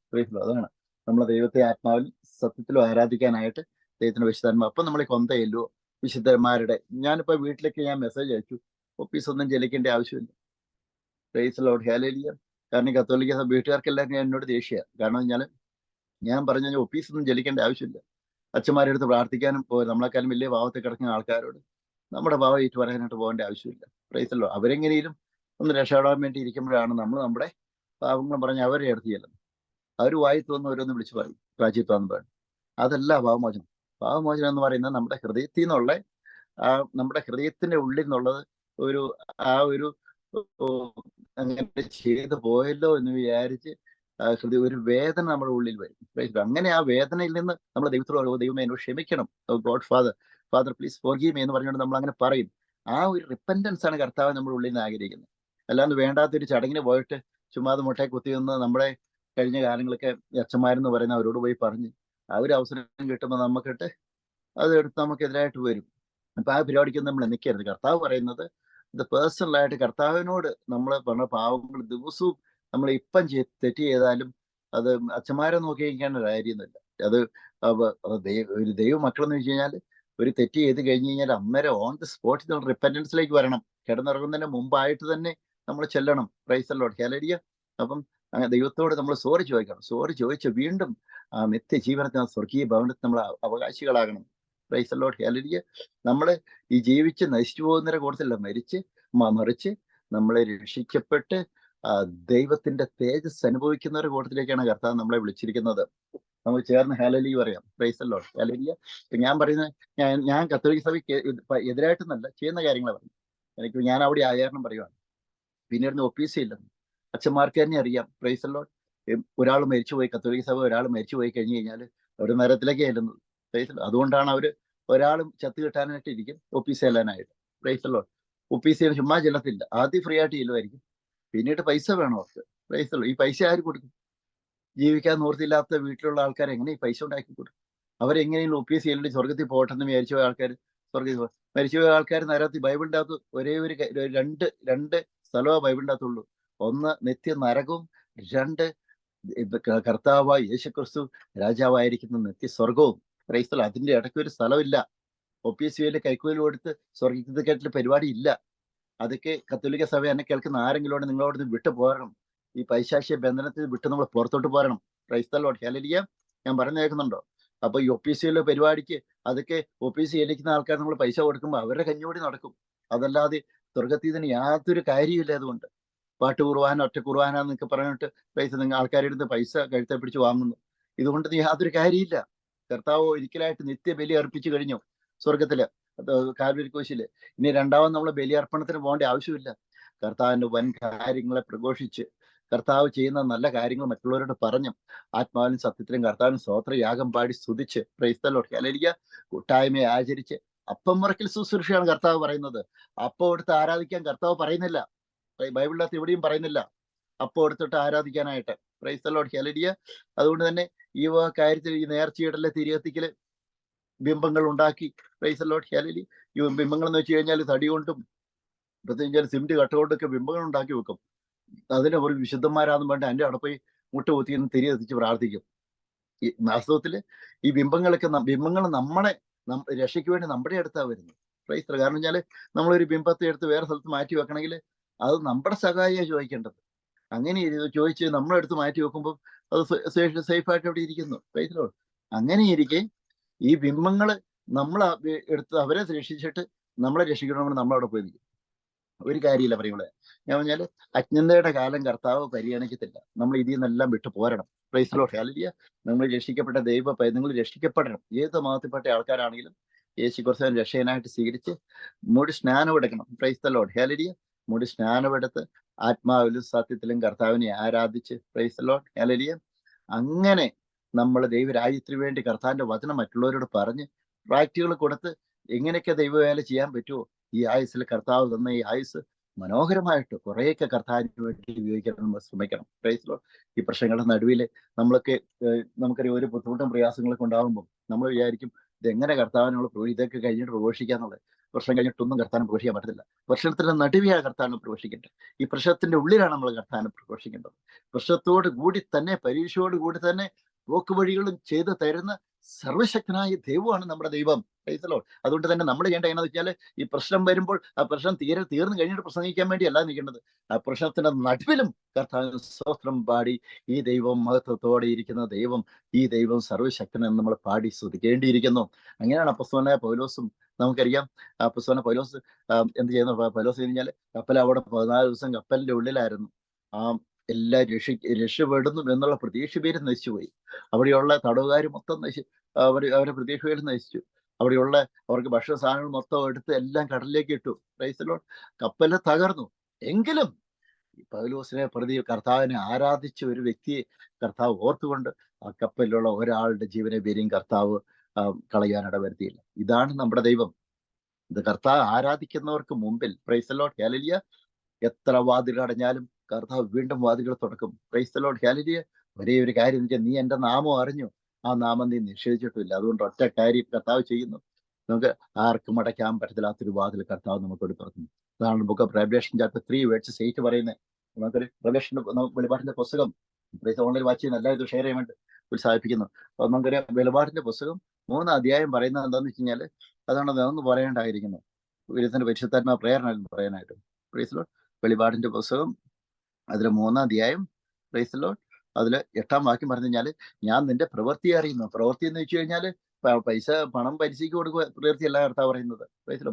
അതാണ് നമ്മൾ ദൈവത്തെ ആത്മാവിലും സത്യത്തിലും ആരാധിക്കാനായിട്ട് ദൈവത്തിന് വിശുദ്ധാത്മ. അപ്പം നമ്മൾ കൊന്തയില്ലോ വിശുദ്ധന്മാരുടെ, ഞാനിപ്പോൾ വീട്ടിലേക്ക് ഞാൻ മെസ്സേജ് അയച്ചു, ഓഫീസൊന്നും ചെല്ലിക്കേണ്ട ആവശ്യമില്ല. Praise the Lord. ഹല്ലേലൂയ. കാരണം കത്തോലിക്ക വീട്ടുകാർക്കെല്ലാം എന്നോട് ദേഷ്യ. കാരണം കഴിഞ്ഞാൽ ഞാൻ പറഞ്ഞു ഓഫീസൊന്നും ചെല്ലിക്കേണ്ട ആവശ്യമില്ല. അച്ഛന്മാരുടെ അടുത്ത് പ്രാർത്ഥിക്കാനും നമ്മളെക്കാളും വലിയ ഭാവത്തിൽ കിടക്കുന്ന ആൾക്കാരോട് നമ്മുടെ ഭാവം ഏറ്റു പറയാനായിട്ട് പോകേണ്ട ആവശ്യമില്ല. Praise the Lord. അവരെങ്ങനെയും ഒന്ന് രക്ഷപ്പെടാൻ വേണ്ടി ഇരിക്കുമ്പോഴാണ് നമ്മൾ നമ്മുടെ പാവങ്ങളും പറഞ്ഞ് അവരെ അടുത്ത് ചെല്ലുന്നത്. അവർ വായി തോന്നുന്ന ഓരോന്ന് വിളിച്ചു പറയും, പ്രാചിത്വം പറയും. അതല്ല ഭാവമോചനം. ഭാവമോചനം എന്ന് പറയുന്നത് നമ്മുടെ ഹൃദയത്തിൽ നിന്നുള്ള നമ്മുടെ ഹൃദയത്തിന്റെ ഉള്ളിൽ നിന്നുള്ളത് ഒരു അങ്ങനെ ചെയ്തു പോയല്ലോ എന്ന് വിചാരിച്ച് ഒരു വേദന നമ്മുടെ ഉള്ളിൽ വരും. അങ്ങനെ ആ വേദനയിൽ നിന്ന് നമ്മൾ ദൈവത്തോട് ദൈവമേ എന്നോട് ക്ഷമിക്കണം, God father please forgive me എന്ന് പറഞ്ഞുകൊണ്ട് നമ്മൾ അങ്ങനെ പറയും. ആ ഒരു റിപ്പൻറ്റൻസ് ആണ് കർത്താവ് നമ്മുടെ ഉള്ളിൽ നിന്ന് ആഗ്രഹിക്കുന്നത്. അല്ലാണ്ട് വേണ്ടാത്തൊരു ചടങ്ങിന് പോയിട്ട് ചുമ്മാതെ മുട്ടയെ കുത്തി നിന്ന് നമ്മുടെ കഴിഞ്ഞ കാലങ്ങളൊക്കെ അച്ഛന്മാരെന്ന് പറയുന്ന അവരോട് പോയി പറഞ്ഞ് ആ ഒരു അവസരം കിട്ടുമ്പോൾ നമുക്കിട്ട് അതെടുത്ത് നമുക്കെതിരായിട്ട് വരും. അപ്പൊ ആ പരിപാടിക്കൊന്നും നമ്മൾ നിൽക്കരുത്. കർത്താവ് പറയുന്നത് ഇത് പേഴ്സണലായിട്ട് കർത്താവിനോട് നമ്മൾ പറഞ്ഞ പാവങ്ങൾ ദിവസവും നമ്മൾ ഇപ്പം തെറ്റ് ചെയ്താലും അത് അച്ഛന്മാരെ നോക്കി കഴിക്കാൻ ഒരു കാര്യമൊന്നുമില്ല. അത് ഒരു ദൈവ മക്കളെന്ന് വെച്ച് കഴിഞ്ഞാൽ ഒരു തെറ്റ് ചെയ്ത് കഴിഞ്ഞ് കഴിഞ്ഞാൽ അന്നേരം ഓൺ ദി സ്പോട്ടിൽ നമ്മൾ റിപ്പൻറ്റൻസിലേക്ക് വരണം. കിടന്നിറങ്ങുന്നതിന് മുമ്പായിട്ട് തന്നെ നമ്മൾ ചെല്ലണം. Praise the Lord. ഹല്ലേലൂയ. അപ്പം ദൈവത്തോട് നമ്മൾ സോറി ചോദിക്കണം. സോറി ചോദിച്ച് വീണ്ടും നിത്യജീവനത്തിന് സ്വർഗീയ ഭവനത്തിൽ നമ്മൾ അവകാശികളാകണം. Praise the Lord. ഹല്ലേലൂയ. നമ്മൾ ഈ ജീവിച്ച് നശിച്ചു പോകുന്നവരെ കൂട്ടത്തിലല്ല, മറിച്ച് നമ്മളെ രക്ഷിക്കപ്പെട്ട് ദൈവത്തിന്റെ തേജസ് അനുഭവിക്കുന്നവരുടെ കൂട്ടത്തിലേക്കാണ് കർത്താവ് നമ്മളെ വിളിച്ചിരിക്കുന്നത്. നമുക്ക് ചേർന്ന് ഹല്ലേലൂയ പറയാം. Praise the Lord. ഹല്ലേലൂയ. ഇപ്പൊ ഞാൻ പറയുന്നത്, ഞാൻ കത്തോലിക്ക സഭയ്ക്ക് എതിരായിട്ടൊന്നല്ല, ചെയ്യുന്ന കാര്യങ്ങളെ പറഞ്ഞു. ഞാൻ അവിടെ ആചരണം പറയുവാണ്. പിന്നീട് ഒപ്പീസി ഇല്ലെന്ന് അച്ഛന്മാർക്ക് തന്നെ അറിയാം. Praise the Lord. ഒരാൾ മരിച്ചുപോയി, കത്തോലിക്ക സഭ ഒരാൾ മരിച്ചുപോയി കഴിഞ്ഞു കഴിഞ്ഞാൽ ഒരു നരകത്തിലേക്ക് ചെല്ലുന്നത്. Praise the lord. അതുകൊണ്ടാണ് അവര് ഒരാളും ചത്ത് കിട്ടാനായിട്ട് ഇരിക്കും ഒപ്പീസി ചെല്ലാനായിട്ട്. Praise the lord. ഒപ്പീസി ചുമ്മാ ചെല്ലത്തില്ല, ആദ്യം ഫ്രീ ആയിട്ട് ചെല്ലുമായിരിക്കും, പിന്നീട് പൈസ വേണം അവർക്ക്. Praise the lord. ഈ പൈസ ആര് കൊടുക്കും? ജീവിക്കാൻ നിവൃത്തിയില്ലാത്ത വീട്ടിലുള്ള ആൾക്കാർ എങ്ങനെ ഈ പൈസ ഉണ്ടാക്കി കൊടുക്കും? അവരെങ്ങനെയും ഒപ്പീസി ചെല്ലിട്ട് സ്വർഗത്തിൽ പോകട്ടെന്ന് മരിച്ചുപോയ ആൾക്കാർ സ്വർഗത്തിൽ പോകും. മരിച്ചുപോയ ആൾക്കാർ നരകത്തിൽ ബൈബിളിൻ്റെ അകത്ത് ഒരേ ഒരു രണ്ട് സ്ഥലമേ ബൈബിളിൻ്റെ അകത്തുള്ളൂ. ഒന്ന് നിത്യ നരകവും, രണ്ട് കർത്താവായ യേശുക്രിസ്തു രാജാവായിരിക്കുന്ന നിത്യ സ്വർഗവും. Praise the Lord. അതിന്റെ ഇടയ്ക്ക് ഒരു സ്ഥലമില്ല. ഒപ്പീസിയിൽ കൈക്കൂലി കൊടുത്ത് സ്വർഗത്തിൽ പരിപാടി ഇല്ല. അതൊക്കെ കത്തോലിക്ക സഭ എന്നെ കേൾക്കുന്ന ആരെങ്കിലും നിങ്ങളോട് വിട്ടു പോരണം. ഈ പൈശാചിക ബന്ധനത്തിൽ വിട്ട് നമ്മൾ പുറത്തോട്ട് പോരണം. Praise the Lord. ഹല്ലേലൂയ. ഞാൻ പറഞ്ഞു കേൾക്കുന്നുണ്ടോ? അപ്പൊ ഈ ഒപ്പീസിയിലെ പരിപാടിക്ക് അതൊക്കെ ഒപ്പീസി ഏൽക്കുന്ന ആൾക്കാർ നമ്മൾ പൈസ കൊടുക്കുമ്പോൾ അവരുടെ കഞ്ഞോടി നടക്കും. അതല്ലാതെ സ്വർഗത്തിൽ തന്നെ യാതൊരു കാര്യമില്ല. അതുകൊണ്ട് പാട്ട് കുർബാന, ഒറ്റ കുർബാന എന്നൊക്കെ പറഞ്ഞിട്ട് പൈസ നിങ്ങൾ ആൾക്കാരുടെ അടുത്ത് പൈസ കഴുത്തെ പിടിച്ച് വാങ്ങുന്നു. ഇതുകൊണ്ട് യാതൊരു കാര്യമില്ല. കർത്താവ് ഒരിക്കലായിട്ട് നിത്യബലി അർപ്പിച്ചു കഴിഞ്ഞു സ്വർഗത്തില്, കാൽവരി ക്രൂശില്. ഇനി രണ്ടാമത് നമ്മൾ ബലിയർപ്പണത്തിന് പോകേണ്ട ആവശ്യമില്ല. കർത്താവിന്റെ വൻ കാര്യങ്ങളെ പ്രഘോഷിച്ച് കർത്താവ് ചെയ്യുന്ന നല്ല കാര്യങ്ങൾ മറ്റുള്ളവരോട് പറഞ്ഞും ആത്മാവിനും സത്യത്തിലും കർത്താവിനും സ്തോത്രയാഗം പാടി സ്തുതിച്ച് പ്രൈസ് ദി ലോർഡ്. ഹല്ലേലൂയ. കൂട്ടായ്മയെ ആചരിച്ച് അപ്പം മുറക്കിൽ ശുശ്രൂഷയാണ് കർത്താവ് പറയുന്നത്. അപ്പം എടുത്ത് ആരാധിക്കാൻ കർത്താവ് പറയുന്നില്ല. ബൈബിളിനകത്ത് എവിടെയും പറയുന്നില്ല അപ്പം എടുത്തിട്ട് ആരാധിക്കാനായിട്ട്. Praise the Lord. ഹല്ലേലൂയ. അതുകൊണ്ട് തന്നെ ഈ കാര്യത്തിൽ ഈ നേർച്ചയിടല്, തിരികത്തിക്കല്, ബിംബങ്ങൾ ഉണ്ടാക്കി. Praise the Lord. ഹല്ലേലൂയ. ഈ ബിംബങ്ങൾ എന്ന് വെച്ച് കഴിഞ്ഞാൽ തടി കൊണ്ടും പ്രത്യേകിച്ച് സിമെന്റ് കട്ടുകൊണ്ടൊക്കെ ബിംബങ്ങൾ ഉണ്ടാക്കി വെക്കും. അതിന് ഒരു വിശുദ്ധന്മാരാന്ന് വേണ്ട അതിന്റെ അവിടെ പോയി മുട്ട കുത്തിന്ന് തിരി എത്തിച്ച് പ്രാർത്ഥിക്കും. ഈ വാസ്തവത്തില് ഈ ബിംബങ്ങൾ നമ്മളെ രക്ഷയ്ക്ക് വേണ്ടി നമ്മുടെ അടുത്താണ് വരുന്നത്. Praise the Lord. കാരണം വെച്ചാല് നമ്മളൊരു ബിംബത്തെ എടുത്ത് വേറെ സ്ഥലത്ത് മാറ്റി വെക്കണമെങ്കിൽ അത് നമ്മുടെ സഹായിയാണ് ചോദിക്കേണ്ടത്. അങ്ങനെ ചോദിച്ച് നമ്മളെടുത്ത് മാറ്റി വെക്കുമ്പോൾ അത് സേഫായിട്ട് അവിടെ ഇരിക്കുന്നു. Praise the Lord. അങ്ങനെ ഇരിക്കെ ഈ ബിംബങ്ങള് നമ്മൾ എടുത്ത് അവരെ രക്ഷിച്ചിട്ട് നമ്മളെ രക്ഷിക്കണമെങ്കിൽ നമ്മളവിടെ പോയി നിൽക്കും. ഒരു കാര്യമില്ല പറയുമ്പോൾ. ഞാൻ പറഞ്ഞാൽ അജ്ഞതയുടെ കാലം കർത്താവ് പരിഗണിക്കത്തില്ല. നമ്മൾ ഇതിൽ നിന്നെല്ലാം വിട്ടു പോരണം. Praise the Lord. ഹല്ലേലൂയ. നമ്മൾ രക്ഷിക്കപ്പെട്ട നിങ്ങൾ രക്ഷിക്കപ്പെടണം. ഏത് മതത്തിൽപ്പെട്ട ആൾക്കാരാണെങ്കിലും യേശു ക്രിസ്തുവിനെ രക്ഷകനായിട്ട് സ്വീകരിച്ച് മുടി സ്നാനം എടുക്കണം. Praise the Lord. ഹല്ലേലൂയ. മുടി സ്നാനമെടുത്ത് ആത്മാവിലും സത്യത്തിലും കർത്താവിനെ ആരാധിച്ച് പ്രൈസ് ദി ലോർഡ്. ഹല്ലേലൂയ. അങ്ങനെ നമ്മൾ ദൈവരാജ്യത്തിന് വേണ്ടി കർത്താവിന്റെ വചനം മറ്റുള്ളവരോട് പറഞ്ഞ് പ്രാക്ടികൾ കൊടുത്ത് എങ്ങനെയൊക്കെ ദൈവവേല ചെയ്യാൻ പറ്റുമോ ഈ ആയുസ്സിൽ കർത്താവ് തന്ന ഈ ആയുസ് മനോഹരമായിട്ട് കുറേയൊക്കെ കർത്താവിന് വേണ്ടി ഉപയോഗിക്കാൻ നമ്മൾ ശ്രമിക്കണം. Praise the lord. ഈ പ്രശ്നങ്ങളുടെ നടുവിൽ നമുക്കൊരു ഒരു ബുദ്ധിമുട്ടും പ്രയാസങ്ങളൊക്കെ ഉണ്ടാകുമ്പോൾ നമ്മൾ വിചാരിക്കും ഇതെങ്ങനെ കർത്താവിനുള്ള ഇതൊക്കെ കഴിഞ്ഞിട്ട് പ്രഘോഷിക്കാന്നുള്ളത്. പ്രശ്നം കഴിഞ്ഞിട്ടൊന്നും കർത്താവിനെ പ്രഘോഷിക്കാൻ പറ്റത്തില്ല. പ്രശ്നത്തിന്റെ നടുവിയാണ് കർത്താവിനെ പ്രഘോഷിക്കേണ്ടത്. ഈ പ്രശ്നത്തിന്റെ ഉള്ളിലാണ് നമ്മൾ കർത്താവിനെ പ്രഘോഷിക്കേണ്ടത്. പ്രശ്നത്തോട് കൂടി തന്നെ, പരീക്ഷയോട് കൂടി തന്നെ പോക്കുവഴികളും ചെയ്തു തരുന്ന സർവശക്തനായ ദൈവമാണ് നമ്മുടെ ദൈവം. Praise the Lord. അതുകൊണ്ട് തന്നെ നമ്മൾ ചെയ്യേണ്ട എന്നു വെച്ചാൽ ഈ പ്രശ്നം വരുമ്പോൾ ആ പ്രശ്നം തീർന്നു കഴിഞ്ഞിട്ട് പ്രസംഗിക്കാൻ വേണ്ടി അല്ല നിൽക്കേണ്ടത്. ആ പ്രശ്നത്തിന്റെ നടുവിലും കർത്താവിന് സ്തോത്രം പാടി ഈ ദൈവം മഹത്വത്തോടെ ഇരിക്കുന്ന ദൈവം, ഈ ദൈവം സർവശക്തൻ എന്ന് നമ്മൾ പാടി സ്തുതിക്കേണ്ടിയിരിക്കുന്നു. അങ്ങനെയാണ് അപ്പോസ്തലനായ പൗലോസും. നമുക്കറിയാം അപ്പോസ്തലനായ പൗലോസ് എന്ത് ചെയ്യുന്നു? പൗലോസ് കഴിഞ്ഞാൽ കപ്പൽ അവിടെ 14 ദിവസം കപ്പലിന്റെ ഉള്ളിലായിരുന്നു. എല്ലാം രക്ഷപ്പെടുന്നു എന്നുള്ള പ്രതീക്ഷ പേര് നശിച്ചുപോയി. അവിടെയുള്ള തടവുകാർ മൊത്തം അവരുടെ പ്രതീക്ഷ പേര് നശിച്ചു. അവിടെയുള്ള അവർക്ക് ഭക്ഷണ സാധനങ്ങൾ മൊത്തം എടുത്ത് എല്ലാം കടലിലേക്ക് ഇട്ടു. Praise the Lord. കപ്പല് തകർന്നു. എങ്കിലും പൗലോസിനെ പ്രതി കർത്താവിനെ ആരാധിച്ച ഒരു വ്യക്തിയെ കർത്താവ് ഓർത്തുകൊണ്ട് ആ കപ്പലിലുള്ള ഒരാളുടെ ജീവനെ പേരെയും കർത്താവ് കളയാനിട വരുത്തിയില്ല. ഇതാണ് നമ്മുടെ ദൈവം. ഇത് കർത്താവ് ആരാധിക്കുന്നവർക്ക് മുമ്പിൽ പ്രൈസ് ദി ലോർഡ്. ഹല്ലേലൂയ. എത്ര വാതിലുകൾ അടഞ്ഞാലും കർത്താവ് വീണ്ടും വാതിലുകൾ തുറക്കും. Praise the Lord. ഹല്ലേലൂയ. ഒരേ ഒരു കാര്യം എന്ന് വെച്ചാൽ നീ എൻ്റെ നാമം അറിഞ്ഞു, ആ നാമം നീ നിഷേധിച്ചിട്ടില്ല. അതുകൊണ്ട് ഒറ്റ കാര്യം കർത്താവ് ചെയ്യുന്നു. നമുക്ക് ആർക്കും അടയ്ക്കാൻ പറ്റത്തില്ലാത്തൊരു വാതിൽ കർത്താവ് നമുക്കോട് തുറക്കുന്നു. അതാണ് book of revelation chapter 3 versus 8 പറയുന്നത്. നമുക്കൊരു വെളിപാടിന്റെ പുസ്തകം ഓൺലൈൻ വാച്ച് ചെയ്യുന്ന എല്ലാ ഇതും ഷെയർ ചെയ്യാൻ വേണ്ടി ഉത്സാഹിപ്പിക്കുന്നു. അപ്പോൾ നമുക്കറിയാം വെളിപാടിന്റെ പുസ്തകം 3 അധ്യായം പറയുന്നത് എന്താണെന്ന് വെച്ച് കഴിഞ്ഞാൽ അതാണ് അതൊന്ന് പറയേണ്ടായിരിക്കുന്നു. വിരുദ്ധന്റെ പരിശുദ്ധാത്മാ പ്രേരണ പറയാനായിട്ട്. Praise Lord. വെളിപാടിന്റെ പുസ്തകം അതിൽ 3 അധ്യായം പ്രൈസ് ലോർഡ് അതിൽ 8-ാം വാക്യം പറഞ്ഞു കഴിഞ്ഞാൽ ഞാൻ നിന്റെ പ്രവൃത്തി അറിയുന്നു. പ്രവൃത്തി എന്ന് വെച്ച് കഴിഞ്ഞാൽ പൈസ പണം പരിശീലിക്ക് കൊടുക്കുക പ്രവൃത്തിയല്ല കർത്താവ് പറയുന്നത്.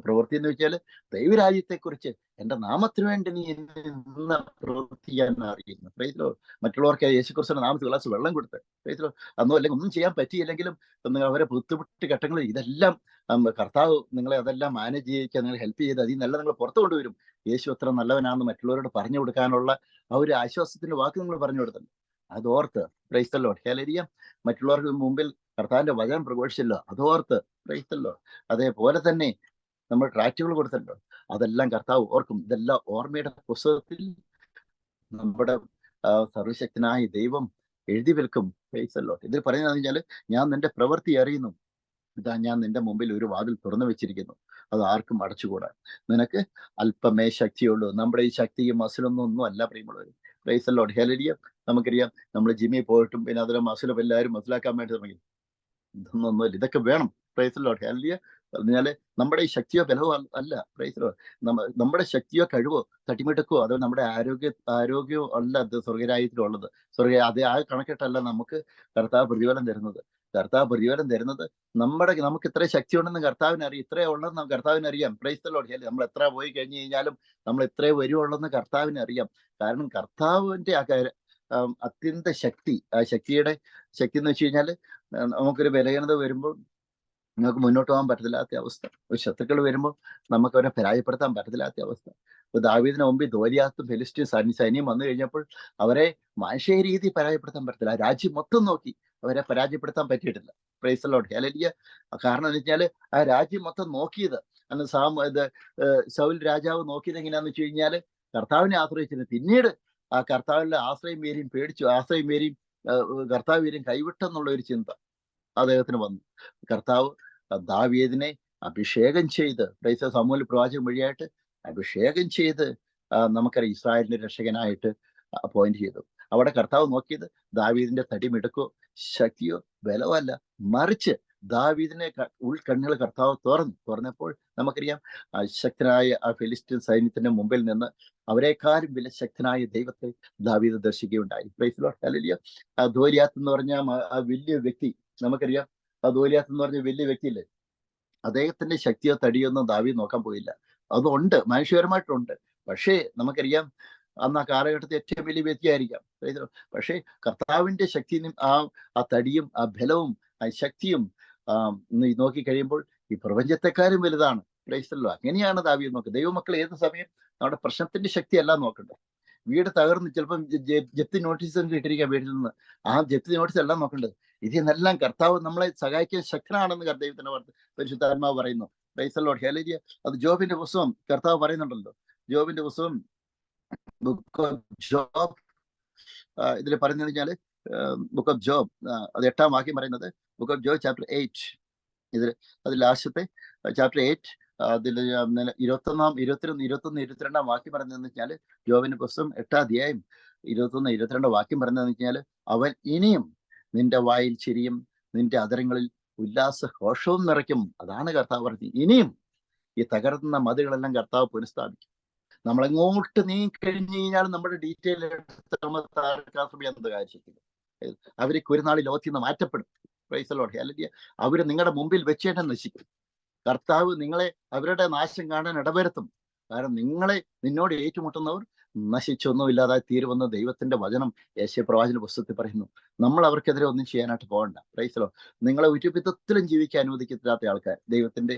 പ്രവൃത്തി എന്ന് വെച്ചാൽ ദൈവരാജ്യത്തെക്കുറിച്ച് എന്റെ നാമത്തിന് വേണ്ടി നീ ഇന്ന് പ്രവർത്തിക്കാൻ അറിയുന്നു. പ്രൈസിലോ മറ്റുള്ളവർക്ക് യേശുക്രിസ്തുവിന്റെ നാമത്തിൽ ഗ്ലാസ് വെള്ളം കൊടുത്ത് പ്രൈസിലോ അന്നോ അല്ലെങ്കിൽ ഒന്നും ചെയ്യാൻ പറ്റിയില്ലെങ്കിലും അവരെ ബുദ്ധിമുട്ട് ഘട്ടങ്ങൾ ഇതെല്ലാം കർത്താവ് നിങ്ങളെ അതെല്ലാം മാനേജ് ചെയ്യിക്കാൻ നിങ്ങൾ ഹെൽപ്പ് ചെയ്ത് അതിൽ നല്ല നിങ്ങൾ പുറത്തു കൊണ്ടുവരും. യേശു അത്ര നല്ലവനാണെന്ന് മറ്റുള്ളവരോട് പറഞ്ഞു കൊടുക്കാനുള്ള ആ ഒരു ആശ്വാസത്തിന്റെ വാക്ക് നിങ്ങൾ പറഞ്ഞു കൊടുത്തല്ലോ. അതോർത്ത് പ്രൈസ്തല്ലോ ഹല്ലേലൂയ. മറ്റുള്ളവർക്ക് മുമ്പിൽ കർത്താവിന്റെ വചനം പ്രഘോഷിച്ചല്ലോ, അതോർത്ത് പ്രൈസ്തല്ലോ. അതേപോലെ തന്നെ നമ്മൾ ട്രാക്റ്റുകൾ കൊടുത്തല്ലോ, അതെല്ലാം കർത്താവ് ഓർക്കും. ഇതെല്ലാം ഓർമ്മയുടെ പുസ്തകത്തിൽ നമ്മുടെ സർവശക്തനായ ദൈവം എഴുതി വെൽക്കും. പ്രൈസ്തല്ലോ. ഇതിൽ പറയുന്നത് വെച്ചാൽ ഞാൻ നിന്റെ പ്രവൃത്തി അറിയുന്നു, ഇതാ ഞാൻ നിന്റെ മുമ്പിൽ ഒരു വാതിൽ തുറന്നു വെച്ചിരിക്കുന്നു, അത് ആർക്കും അടച്ചുകൂടാ. നിനക്ക് അല്പമേ ശക്തിയുള്ളൂ. നമ്മുടെ ഈ ശക്തിയും മസിലൊന്നും അല്ല പ്രിയമുള്ളവർ. Praise Lord hallelujah. നമുക്കറിയാം നമ്മൾ ജിമ്മിൽ പോയിട്ടും പിന്നെ അതിലെ മസിലും എല്ലാവരും മനസ്സിലാക്കാൻ വേണ്ടി തുടങ്ങി. ഇതൊന്നുമില്ല, ഇതൊക്കെ വേണം. Praise Lord hallelujah. പറഞ്ഞാല് നമ്മുടെ ഈ ശക്തിയോ ബലവോ അല്ല. Praise lord. നമ്മുടെ ശക്തിയോ കഴിവോ തട്ടിമിട്ടക്കോ അതോ നമ്മുടെ ആരോഗ്യമോ അല്ല അത് സ്വർഗരാജ്യത്തിലുള്ളത്. അതേ ആ കണക്കിട്ടല്ല നമുക്ക് കർത്താവ് പ്രതിഫലം തരുന്നത്. കർത്താവ് പ്രതിഫലം തരുന്നത് നമുക്ക് ഇത്ര ശക്തി ഉണ്ടെന്ന് കർത്താവിന് അറിയാം, ഇത്രേ ഉള്ളതെന്ന് കർത്താവിന് അറിയാം. Praise lord. നമ്മൾ എത്ര പോയി കഴിഞ്ഞു കഴിഞ്ഞാലും നമ്മൾ ഇത്രേ വരുവുള്ളെന്ന് കർത്താവിന് അറിയാം. കാരണം കർത്താവിന്റെ അത്യന്ത ശക്തി, ആ ശക്തിയുടെ ശക്തി എന്ന് വെച്ച് കഴിഞ്ഞാൽ നമുക്കൊരു ബലഹീനത വരുമ്പോൾ നമുക്ക് മുന്നോട്ട് പോകാൻ പറ്റത്തില്ലാത്ത അവസ്ഥ, ഒരു ശത്രുക്കൾ വരുമ്പോൾ നമുക്ക് അവരെ പരാജയപ്പെടുത്താൻ പറ്റത്തില്ലാത്ത അവസ്ഥ. ഇപ്പൊ ദാവീദിന് മുമ്പിൽ ഗോലിയാത്തും ഫെലിസ്ത്യൻ സൈന്യം വന്നു കഴിഞ്ഞപ്പോൾ അവരെ മാനുഷിക രീതി പരാജയപ്പെടുത്താൻ പറ്റത്തില്ല. ആ രാജ്യം മൊത്തം നോക്കി അവരെ പരാജയപ്പെടുത്താൻ പറ്റിയിട്ടില്ല. Praise Lord hallelujah. കാരണം എന്ന് വെച്ചാൽ ആ രാജ്യം മൊത്തം നോക്കിയത് അന്ന് ശൗൽ രാജാവ് നോക്കിയത് എങ്ങനെയാന്ന് വെച്ച് കഴിഞ്ഞാൽ കർത്താവിനെ ആശ്രയിച്ചിരുന്നു. പിന്നീട് ആ കർത്താവിന്റെ ആശ്രയം പേരെയും പേടിച്ചു, ആശ്രയം പേരെയും കർത്താവ് പേരെയും കൈവിട്ടെന്നുള്ള ഒരു ചിന്ത അദ്ദേഹത്തിന് വന്നു. കർത്താവ് ദാവീദിനെ അഭിഷേകം ചെയ്ത് സമൂഹ പ്രവാചകൻ വഴിയായിട്ട് അഭിഷേകം ചെയ്ത് നമുക്കറിയാം ഇസ്രായേലിന്റെ രക്ഷകനായിട്ട് അപ്പോയിന്റ് ചെയ്തു. അവിടെ കർത്താവ് നോക്കിയത് ദാവീദിന്റെ തടിമിടുക്കോ ശക്തിയോ ബലമോ അല്ല, മറിച്ച് ദാവീദിനെ ഉൾക്കണ്ണുകൾ കർത്താവ് തുറന്നപ്പോൾ നമുക്കറിയാം ശക്തനായ ആ ഫിലിസ്ത്യൻ സൈന്യത്തിന്റെ മുമ്പിൽ നിന്ന് അവരെക്കാളും വിലശക്തനായ ദൈവത്തെ ദാവീദ് ദർശിക്കുകയുണ്ടായി. Praise Lord hallelujah. ഗോലിയാത്ത് എന്ന് പറഞ്ഞ ആ വലിയ വ്യക്തി നമുക്കറിയാം. ഗോലിയാത്ത് എന്ന് പറഞ്ഞ വലിയ വ്യക്തിയില്ലേ, അദ്ദേഹത്തിന്റെ ശക്തിയോ തടിയോ ഒന്നും ദാവീദ് നോക്കാൻ പോയില്ല. അതുണ്ട്, മനുഷ്യപരമായിട്ടുണ്ട്. പക്ഷേ നമുക്കറിയാം അന്ന് ആ കാലഘട്ടത്തിൽ ഏറ്റവും വലിയ വ്യക്തിയായിരിക്കാം. പക്ഷേ കർത്താവിന്റെ ശക്തിയും ആ തടിയും ആ ബലവും ആ ശക്തിയും നോക്കി കഴിയുമ്പോൾ ഈ പ്രപഞ്ചത്തെക്കാരും വലുതാണ്. പ്രൈസല്ലോ. അങ്ങനെയാണ് ദാവീദ് നോക്കുന്നത്. ദൈവമക്കൾ ഏത് സമയം നമ്മുടെ പ്രശ്നത്തിന്റെ ശക്തിയല്ല നോക്കണ്ടേ. വീട് തകർന്ന് ചിലപ്പം ജപ്തി നോട്ടീസ് കിട്ടിയിരിക്കാം വീട്ടിൽ നിന്ന്, ആ ജപ്തി നോട്ടീസ് എല്ലാം നോക്കേണ്ടത് ഇതിൽ നിന്നെല്ലാം കർത്താവ് നമ്മളെ സഹായിക്കാൻ ശക്തനാണെന്ന് ദൈവത്തിന്റെ പരിശുദ്ധാത്മാവ് പറയുന്നു. Praise Lord hallelujah. അത് ജോബിന്റെ പുസ്തകം കർത്താവ് പറയുന്നുണ്ടല്ലോ. ജോബിന്റെ പുസ്തകം ബുക്ക് ഓഫ് ജോബ് ഇതിൽ പറയുന്നത് വെച്ചാല് ബുക്ക് ഓഫ് ജോബ് അത് 8-ാം വാക്യം പറയുന്നത് ബുക്ക് ഓഫ് ജോബ് ചാപ്റ്റർ 8 ഇതിൽ അത് ലാസ്റ്റത്തെ ചാപ്റ്റർ 8 അതിൽ 21, 22 വാക്യം പറയുന്നതെന്ന് വെച്ചാൽ ജോബിന്റെ പുസ്തകം 8-ാം അധ്യായം 21, 22 വാക്യം പറയുന്നതെന്ന് വെച്ചാൽ അവൻ ഇനിയും നിന്റെ വായിൽ ചിരിയും നിന്റെ അതരങ്ങളിൽ ഉല്ലാസഘോഷവും നിറയ്ക്കും. അതാണ് കർത്താവ് പറഞ്ഞത്. ഇനിയും ഈ തകർന്ന മതിലുകളെല്ലാം കർത്താവ് പുനഃസ്ഥാപിക്കും. നമ്മളെങ്ങോട്ട് നീങ്ങി കഴിഞ്ഞു കഴിഞ്ഞാൽ നമ്മുടെ ഡീറ്റെയിൽ അവര് ഒരു നാളിൽ ലോകത്തിൽ നിന്ന് മാറ്റപ്പെടും. Praise Lord hallelujah. അവര് നിങ്ങളുടെ മുമ്പിൽ വെച്ച് തന്നെ നശിക്കും. കർത്താവ് നിങ്ങളെ അവരുടെ നാശം കാണാൻ ഇടവരുത്തും. കാരണം നിന്നോട് ഏറ്റുമുട്ടുന്നവർ നശിച്ചൊന്നുമില്ലാതായി തീരുമെന്ന് ദൈവത്തിന്റെ വചനം യെശയ്യാ പുസ്തകത്തിൽ പറയുന്നു. നമ്മൾ അവർക്കെതിരെ ഒന്നും ചെയ്യാനായിട്ട് പോകണ്ട. Praise lord. നിങ്ങളെ ഒരു വിധത്തിലും ജീവിക്കാൻ അനുവദിക്കത്തില്ലാത്ത ആൾക്കാർ ദൈവത്തിന്റെ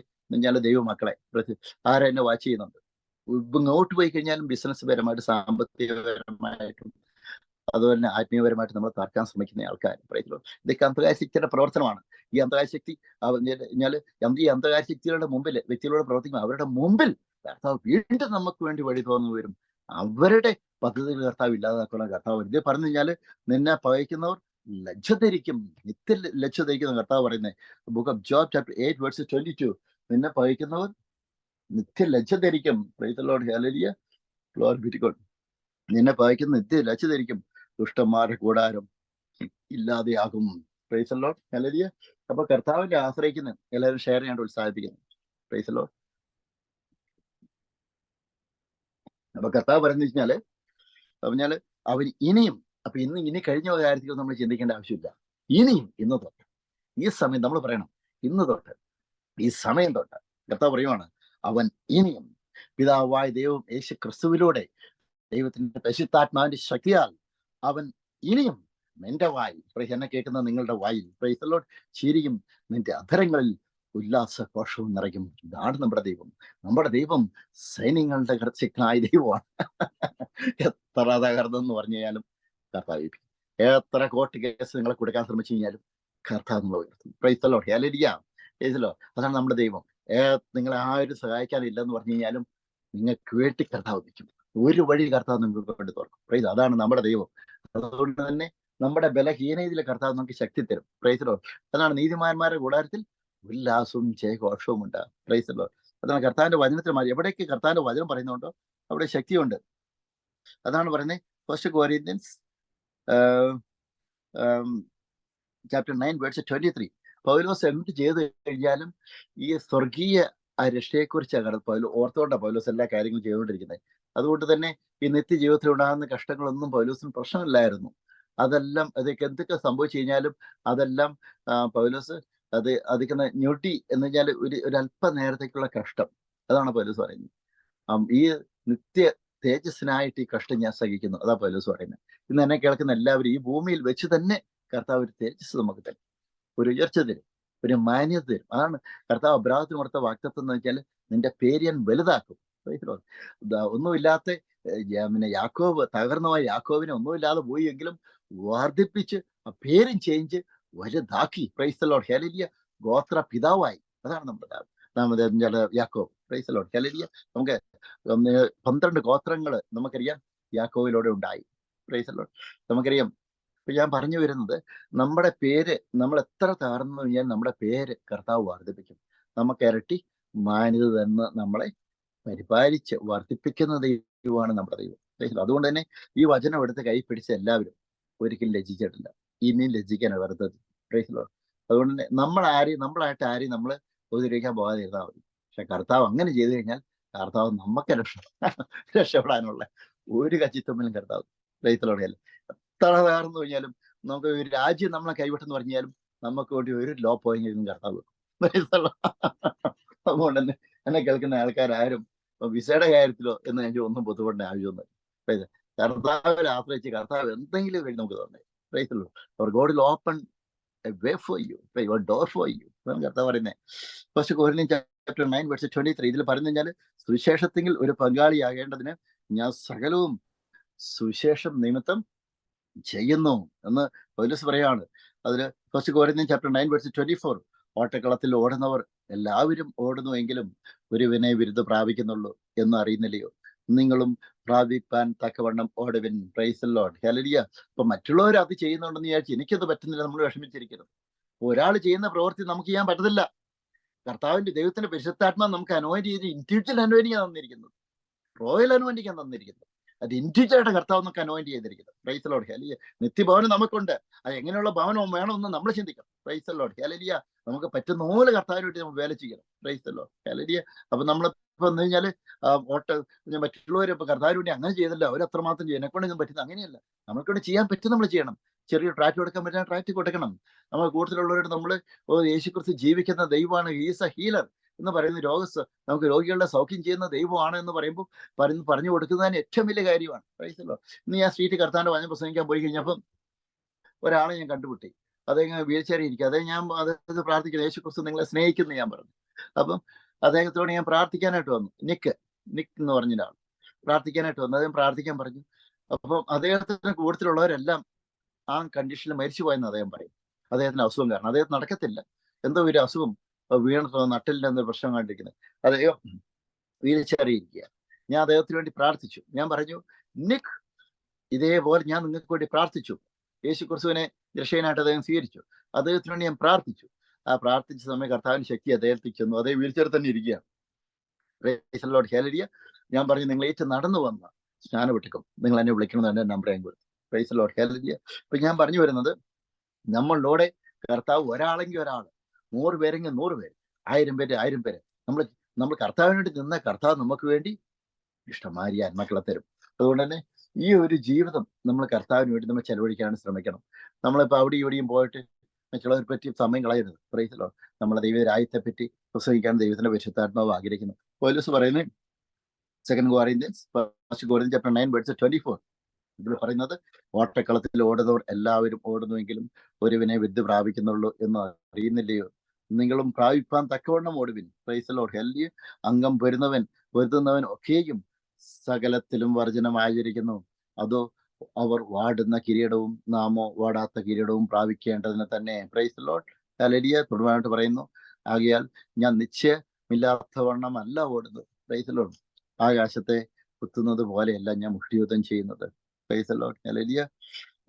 ദൈവമക്കളെ ആരാ എന്നെ വാച്ച് ചെയ്യുന്നുണ്ട്. ഇങ്ങോട്ട് പോയി കഴിഞ്ഞാലും ബിസിനസ് പരമായിട്ട് സാമ്പത്തികപരമായിട്ടും അതുപോലെ തന്നെ ആത്മീയപരമായിട്ട് നമ്മൾ തർക്കാൻ ശ്രമിക്കുന്ന ആൾക്കാർ. ഇതൊക്കെ അന്ധകാര ശക്തിയുടെ പ്രവർത്തനമാണ്. ഈ അന്ധകാര ശക്തി ഈ അന്ധകാര ശക്തികളുടെ മുമ്പിൽ വ്യക്തികളോട് പ്രവർത്തിക്കുമ്പോൾ അവരുടെ മുമ്പിൽ കർത്താവ് വീണ്ടും നമുക്ക് വേണ്ടി വഴി തുറന്നു വരും. അവരുടെ പദ്ധതികൾ കർത്താവ് ഇല്ലാതാക്കുന്ന കർത്താവ് ഇത് പറഞ്ഞു കഴിഞ്ഞാൽ നിന്നെ പകയ്ക്കുന്നവർ ലജ്ജ ധരിക്കും, നിത്യ ലജ്ജ ധരിക്കുന്ന കർത്താവ് പറയുന്നത് book of Job chapter 8 verse 22. നിന്നെ പകയ്ക്കുന്നവർ നിത്യ ലജ്ജ ധരിക്കും. Praise the Lord hallelujah. Glory be to God. നിന്നെ പകയ്ക്കുന്ന നിത്യ ലജ്ജ ധരിക്കും. ദുഷ്ടന്മാരുടെ കൂടാരം ഇല്ലാതെയാകും. Praise the Lord. ഹല്ലേലൂയ. അപ്പൊ കർത്താവിനെ ആശ്രയിക്കുന്ന എല്ലാവരും ഷെയർ ചെയ്യാണ്ട് ഉത്സാഹിപ്പിക്കുന്നു. Praise the Lord. അപ്പൊ കർത്താവ് പറഞ്ഞു വെച്ചാല് പറഞ്ഞാല് അവൻ ഇനിയും, അപ്പൊ ഇനി കഴിഞ്ഞ കാര്യത്തിൽ നമ്മൾ ചിന്തിക്കേണ്ട ആവശ്യമില്ല. ഇനിയും ഇന്ന് തൊട്ട് ഈ സമയം നമ്മൾ പറയണം, ഇന്ന് തൊട്ട് ഈ സമയം തൊട്ട് കർത്താവ് പറയുവാണ് അവൻ ഇനിയും പിതാവായ ദൈവം യേശു ക്രിസ്തുവിലൂടെ ദൈവത്തിന്റെ പരിശുദ്ധാത്മാവിന്റെ ശക്തിയാൽ അവൻ ഇനിയും നിന്റെ വായിൽ, എന്നെ കേൾക്കുന്ന നിങ്ങളുടെ വായിൽ പ്രൈസ് ദി ലോർഡ്, ചിരിയും നിന്റെ അധരങ്ങളിൽ ഉല്ലാസഘോഷവും നിറയും. ഇതാണ് നമ്മുടെ ദൈവം. നമ്മുടെ ദൈവം സൈന്യങ്ങളുടെ ശക്തനായ ദൈവമാണ്. എത്ര തകർന്നെന്ന് പറഞ്ഞു കഴിഞ്ഞാലും കർത്താവ്, എത്ര കോർട്ട് കേസ് നിങ്ങളെ കൊടുക്കാൻ ശ്രമിച്ചു കഴിഞ്ഞാലും കർത്താവ് നമ്മൾ ഉയർത്തും. Praise the Lord. Hallelujah. Praise the Lord. അതാണ് നമ്മുടെ ദൈവം. നിങ്ങളെ ആരും സഹായിക്കാനില്ലെന്ന് പറഞ്ഞു കഴിഞ്ഞാലും നിങ്ങൾക്ക് വേണ്ടി കർത്താവ് നിൽക്കും. ഒരു വഴി കർത്താവ് നിങ്ങൾക്ക് വേണ്ടി തുറക്കും. പ്രൈസ്. അതാണ് നമ്മുടെ ദൈവം. അതുകൊണ്ട് തന്നെ നമ്മുടെ ബലഹീനതയിലെ കർത്താവ് നമുക്ക് ശക്തി തരും. Praise the Lord. അതാണ് നീതിമാന്മാരുടെ കൂടാരത്തിൽ ഉല്ലാസവും ജയഘോഷവും ഉണ്ട്. Praise the Lord. അതാണ് കർത്താവിന്റെ വചനത്തിൽ എവിടേക്ക് കർത്താവിന്റെ വചനം പറയുന്നുണ്ടോ അവിടെ ശക്തിയുണ്ട്. അതാണ് പറയുന്നത്. First Corinthians chapter 9 verse 23. പൗലോസ് എന്ത് ചെയ്ത് കഴിഞ്ഞാലും ഈ സ്വർഗീയ ആ രക്ഷയെക്കുറിച്ചാണ് ഓർത്തോണ്ടാണ് പൗലോസ് എല്ലാ കാര്യങ്ങളും ചെയ്തുകൊണ്ടിരിക്കുന്നത്. അതുകൊണ്ട് തന്നെ ഈ നിത്യജീവിതത്തിൽ ഉണ്ടാകുന്ന കഷ്ടങ്ങളൊന്നും പൗലോസിന് പ്രശ്നമില്ലായിരുന്നു. അതെല്ലാം അതൊക്കെ എന്തൊക്കെ സംഭവിച്ചു കഴിഞ്ഞാലും അതെല്ലാം പൗലോസ് അതൊക്കെ ഞൊട്ടി എന്ന് വെച്ചാൽ ഒരു അല്പനേരത്തേക്കുള്ള കഷ്ടം. അതാണ് പൗലോസ് പറയുന്നത്. ഈ നിത്യ തേജസ്സിനായിട്ട് ഈ കഷ്ടം ഞാൻ സഹിക്കുന്നു. അതാ പൗലോസ് പറയുന്നത്. ഇന്ന് എന്നെ കേൾക്കുന്ന എല്ലാവരും ഈ ഭൂമിയിൽ വെച്ച് തന്നെ കർത്താവ് ഒരു തേജസ് നമുക്ക് തരും, ഒരു ഉയർച്ച തരും, ഒരു മാന്യത തരും. അതാണ് കർത്താവ് അബ്രാഹത്തിന് കൊടുത്ത വാഗ്ദത്തം എന്ന് വെച്ചാൽ നിന്റെ പേര് ഞാൻ വലുതാക്കും. ഒന്നുമില്ലാത്ത പിന്നെ യാക്കോബ്, തകർന്നുപോയ യാക്കോബിനെ ഒന്നുമില്ലാതെ പോയി എങ്കിലും വർദ്ധിപ്പിച്ച് ആ പേരും ചേഞ്ച് വലുതാക്കി. Praise the Lord. ഹല്ലേലൂയ. ഗോത്ര പിതാവായി. അതാണ് നമ്മുടെ യാക്കോബ്. Praise the Lord. ഹല്ലേലൂയ. നമുക്ക് 12 ഗോത്രങ്ങൾ നമുക്കറിയാം യാക്കോബിലൂടെ ഉണ്ടായി. Praise the Lord. നമുക്കറിയാം. ഇപ്പൊ ഞാൻ പറഞ്ഞു വരുന്നത്, നമ്മുടെ പേര് നമ്മൾ എത്ര തകർന്നു കഴിഞ്ഞാൽ നമ്മുടെ പേര് കർത്താവ് വർദ്ധിപ്പിക്കും. നമുക്ക് ഇരട്ടി മാന്യത തന്ന് നമ്മളെ പരിപാലിച്ച് വർദ്ധിപ്പിക്കുന്ന ദൈവമാണ് നമ്മുടെ ദൈവം. അതുകൊണ്ട് തന്നെ ഈ വചനം എടുത്ത് കൈ പിടിച്ച എല്ലാവരും ഒരിക്കലും ലജ്ജിച്ചിട്ടില്ല, ഇനിയും ലജ്ജിക്കാനാണ് വരുന്നത്. Praise the Lord. അതുകൊണ്ട് തന്നെ നമ്മളായിട്ട് ആരെയും നമ്മൾ ഉപദ്രവിക്കാൻ പോകാതെ ഇരുന്നാൽ മതി. പക്ഷെ കർത്താവ് അങ്ങനെ ചെയ്തു കഴിഞ്ഞാൽ കർത്താവ് നമുക്ക് രക്ഷപ്പെടാനുള്ള ഒരു കച്ചിത്തുമ്പിലും കർത്താവ്. Praise the Lord. എത്ര തകർന്നു കഴിഞ്ഞാലും നമുക്ക് ഒരു രാജ്യം നമ്മളെ കൈവിട്ടെന്ന് പറഞ്ഞാലും നമുക്ക് വേണ്ടി ഒരു ലോ പോയിന്റും കർത്താവ്. അതുകൊണ്ട് തന്നെ എന്നെ കേൾക്കുന്ന ആൾക്കാരും വിസയുടെ കാര്യത്തിലോ എന്ന് എനിക്ക് ഒന്നും ബുദ്ധിമുട്ടേണ്ട ആവശ്യമൊന്നും. കർത്താവിനെ ആശ്രയിച്ച് കർത്താവ് എന്തെങ്കിലും വഴി നമുക്ക് തന്നെ. Praise the lord. അവർ God will open a way for you, a door for you. കർത്താവ് പറയുന്നത് ഫസ്റ്റ് കൊരിന്ത്യൻസ് ചാപ്റ്റർ 9 വേഴ്സ് 23. ഇതിൽ പറഞ്ഞു കഴിഞ്ഞാൽ സുവിശേഷത്തിൽ ഒരു പങ്കാളിയാകേണ്ടതിന് ഞാൻ സകലവും സുവിശേഷം നിമിത്തം ചെയ്യുന്നു എന്ന് പൗലോസ് പറയാണ്. അതിൽ ഫസ്റ്റ് കൊരിന്ത്യൻസ് ചാപ്റ്റർ 9 വേഴ്സ് 24. ഓട്ടക്കളത്തിൽ ഓടുന്നവർ എല്ലാവരും ഓടുന്നുവെങ്കിലും ഒരുവനെ ബിരുദം പ്രാപിക്കുന്നുള്ളൂ എന്ന് അറിയുന്നില്ലയോ? നിങ്ങളും പ്രാപിപ്പാൻ തക്കവണ്ണം ഓടുവിൻ. Praise the Lord. ഹല്ലേലൂയ. അപ്പൊ മറ്റുള്ളവർ അത് ചെയ്യുന്നുണ്ടെന്ന് വിചാരിച്ച് എനിക്കത് പറ്റുന്നില്ല നമ്മൾ വിഷമിച്ചിരിക്കരുത്. ഒരാൾ ചെയ്യുന്ന പ്രവൃത്തി നമുക്ക് ചെയ്യാൻ പറ്റത്തില്ല. കർത്താവിന്റെ ദൈവത്തിന്റെ പരിശുദ്ധാത്മാ നമുക്ക് അനോയിന്റ് ചെയ്ത് ഇൻഡിവിജ്വൽ അനോയിന്റിങ് തന്നിരിക്കുന്നത്, റോയൽ അനോയിന്റിങ് തന്നിരിക്കുന്നത്. അത് ഇൻഡിവിജ്വലായിട്ട് കർത്താവ് നമുക്ക് അനോയിന്റ് ചെയ്തിരിക്കുന്നത്. Praise the Lord. ഹല്ലേലൂയ. നിത്യഭവനം നമുക്കുണ്ട്. അത് എങ്ങനെയുള്ള ഭവനം വേണമെന്ന് നമ്മൾ ചിന്തിക്കണം. Praise the Lord. ഹല്ലേലൂയ. നമുക്ക് പറ്റുന്ന പോലെ കർത്താവിന് വേണ്ടി നമ്മൾ വേല ചെയ്യണം. Praise the Lord. ഹല്ലേലൂയ. അപ്പൊ നമ്മളിപ്പോ എന്ന് കഴിഞ്ഞാല് മറ്റുള്ളവർ ഇപ്പൊ കർത്താവിന് വേണ്ടി അങ്ങനെ ചെയ്തല്ലോ, അവർ അത്രമാത്രം ചെയ്യും, എന്നെക്കൊണ്ടൊന്നും പറ്റുന്നത് അങ്ങനെയല്ല. നമ്മൾക്കൊണ്ട് ചെയ്യാൻ പറ്റും, നമ്മൾ ചെയ്യണം. ചെറിയ ട്രാക്ട് കൊടുക്കാൻ പറ്റുന്ന ട്രാക്ട് കൊടുക്കണം. നമ്മൾ കൂടുതലുള്ളവരോട് നമ്മൾ യേശുക്രിസ്തു ജീവിക്കുന്ന ദൈവമാണ്, ഈസ് എ ഹീലർ എന്ന് പറയുന്ന നമുക്ക് രോഗികളുടെ സൗഖ്യം ചെയ്യുന്ന ദൈവമാണ് എന്ന് പറയുമ്പോൾ പറഞ്ഞു കൊടുക്കുന്നതിന് ഏറ്റവും വലിയ കാര്യമാണ്. Praise the Lord. ഇന്ന് ഞാൻ സ്ട്രീറ്റ് കർത്താവിന്റെ വചനം പ്രസംഗിക്കാൻ പോയി കഴിഞ്ഞപ്പം ഒരാളെ ഞാൻ കണ്ടുപിട്ടി. അദ്ദേഹം വീൽ ചെയറിൽ ഇരിക്കും. ഞാൻ അദ്ദേഹത്തെ പ്രാർത്ഥിക്കുന്നു, യേശുക്രിസ്തു നിങ്ങളെ സ്നേഹിക്കുന്നു ഞാൻ പറഞ്ഞു. അപ്പം അദ്ദേഹത്തോട് ഞാൻ പ്രാർത്ഥിക്കാനായിട്ട് വന്നു. നിക്ക് എന്ന് പറഞ്ഞ ഒരാൾ പ്രാർത്ഥിക്കാനായിട്ട് വന്നു. അദ്ദേഹം പ്രാർത്ഥിക്കാൻ പറഞ്ഞു. അപ്പം അദ്ദേഹത്തിന് കൂടുതലുള്ളവരെല്ലാം ആ കണ്ടീഷനിൽ മരിച്ചു പോയെന്ന് അദ്ദേഹം പറയും. അദ്ദേഹത്തിന് അസുഖം കാരണം അദ്ദേഹം നടക്കത്തില്ല, എന്തോ ഒരു അസുഖം വീണിട്ടോ നട്ടലിന്റെ എന്തോ പ്രശ്നം കണ്ടിരിക്കുന്നത്. അദ്ദേഹം വീൽ ചെയറിൽ ഇരിക്കുക. ഞാൻ അദ്ദേഹത്തിന് വേണ്ടി പ്രാർത്ഥിച്ചു. ഞാൻ പറഞ്ഞു, നിക്ക്, ഇതേപോലെ ഞാൻ നിങ്ങൾക്ക് വേണ്ടി പ്രാർത്ഥിച്ചു. യേശുക്രിസ്തുവിനെ രക്ഷകനായിട്ട് അദ്ദേഹം സ്വീകരിച്ചു. അദ്ദേഹത്തിന് വേണ്ടി ഞാൻ പ്രാർത്ഥിച്ചു. ആ പ്രാർത്ഥിച്ച സമയം കർത്താവിന്റെ ശക്തി അദ്ദേഹത്തിൽ ചെന്നു. അതേ വീൽ ചെയറിൽ തന്നെ ഇരിക്കുകയാണ്. Praise the Lord. ഹല്ലേലൂയ. ഞാൻ പറഞ്ഞു, നിങ്ങൾ ഏറ്റവും നടന്നു വന്ന സ്നാനം വിട്ടിക്കും, നിങ്ങൾ എന്നെ വിളിക്കണം എന്ന് എൻ്റെ നമ്പർ ഞാൻ കൊടുത്തു. Praise the Lord. ഹല്ലേലൂയ. ഇപ്പൊ ഞാൻ പറഞ്ഞു വരുന്നത്, നമ്മളിലൂടെ കർത്താവ് ഒരാളെങ്കിൽ ഒരാൾ, 100 പേരെങ്കിൽ 100 പേര്, 1000 പേര് 1000 പേര്, നമ്മൾ കർത്താവിന് വേണ്ടി നിന്ന കർത്താവ് നമുക്ക് വേണ്ടി ഇഷ്ടമാതിരി ആത്മാക്കളെ തരും. അതുകൊണ്ട് തന്നെ ഈ ഒരു ജീവിതം നമ്മൾ കർത്താവിന് വേണ്ടി നമ്മൾ ചെലവഴിക്കാൻ ശ്രമിക്കണം. നമ്മളിപ്പോൾ അവിടെ ഇവിടെയും പോയിട്ട് മറ്റുള്ളവരെ പറ്റി സമയം കളയരുത്. Praise the Lord. നമ്മളെ ദൈവരാജ്യത്തെ പറ്റി പ്രസംഗിക്കാൻ ദൈവത്തിന്റെ പരിശുദ്ധാത്മാവ് ആഗ്രഹിക്കുന്നു. പൗലോസ് പറയുന്നത് 2 Corinthians chapter 9 verse 24, ഇതിൽ പറയുന്നത്, ഓട്ടക്കളത്തിൽ ഓടുന്നവർ എല്ലാവരും ഓടുന്നുവെങ്കിലും ഒരുവിനെ വിദ്യ പ്രാപിക്കുന്നുള്ളൂ എന്ന് അറിയുന്നില്ലയോ? നിങ്ങളും പ്രാപിപ്പാൻ തക്കവണ്ണം ഓടുവിൻ. Praise the Lord. ഹല്ലേലൂയ. അംഗം പൊരുതുന്നവൻ ഒക്കെയും സകലത്തിലും വർജനം ആചരിക്കുന്നു. അതോ അവർ വാടുന്ന കിരീടവും നാമോ വാടാത്ത കിരീടവും പ്രാപിക്കേണ്ടതിന് തന്നെ. Praise the Lord. ഹല്ലേലൂയ. തുടർമായിട്ട് പറയുന്നു, ആകയാൽ ഞാൻ നിശ്ചയമില്ലാത്തവണ്ണം അല്ല ഓടുന്നത്. Praise the Lord. ആകാശത്തെ കുത്തുന്നത് പോലെയല്ല ഞാൻ മുഷ്ടിയുദ്ധം ചെയ്യുന്നത്. Praise the Lord. ഹല്ലേലൂയ.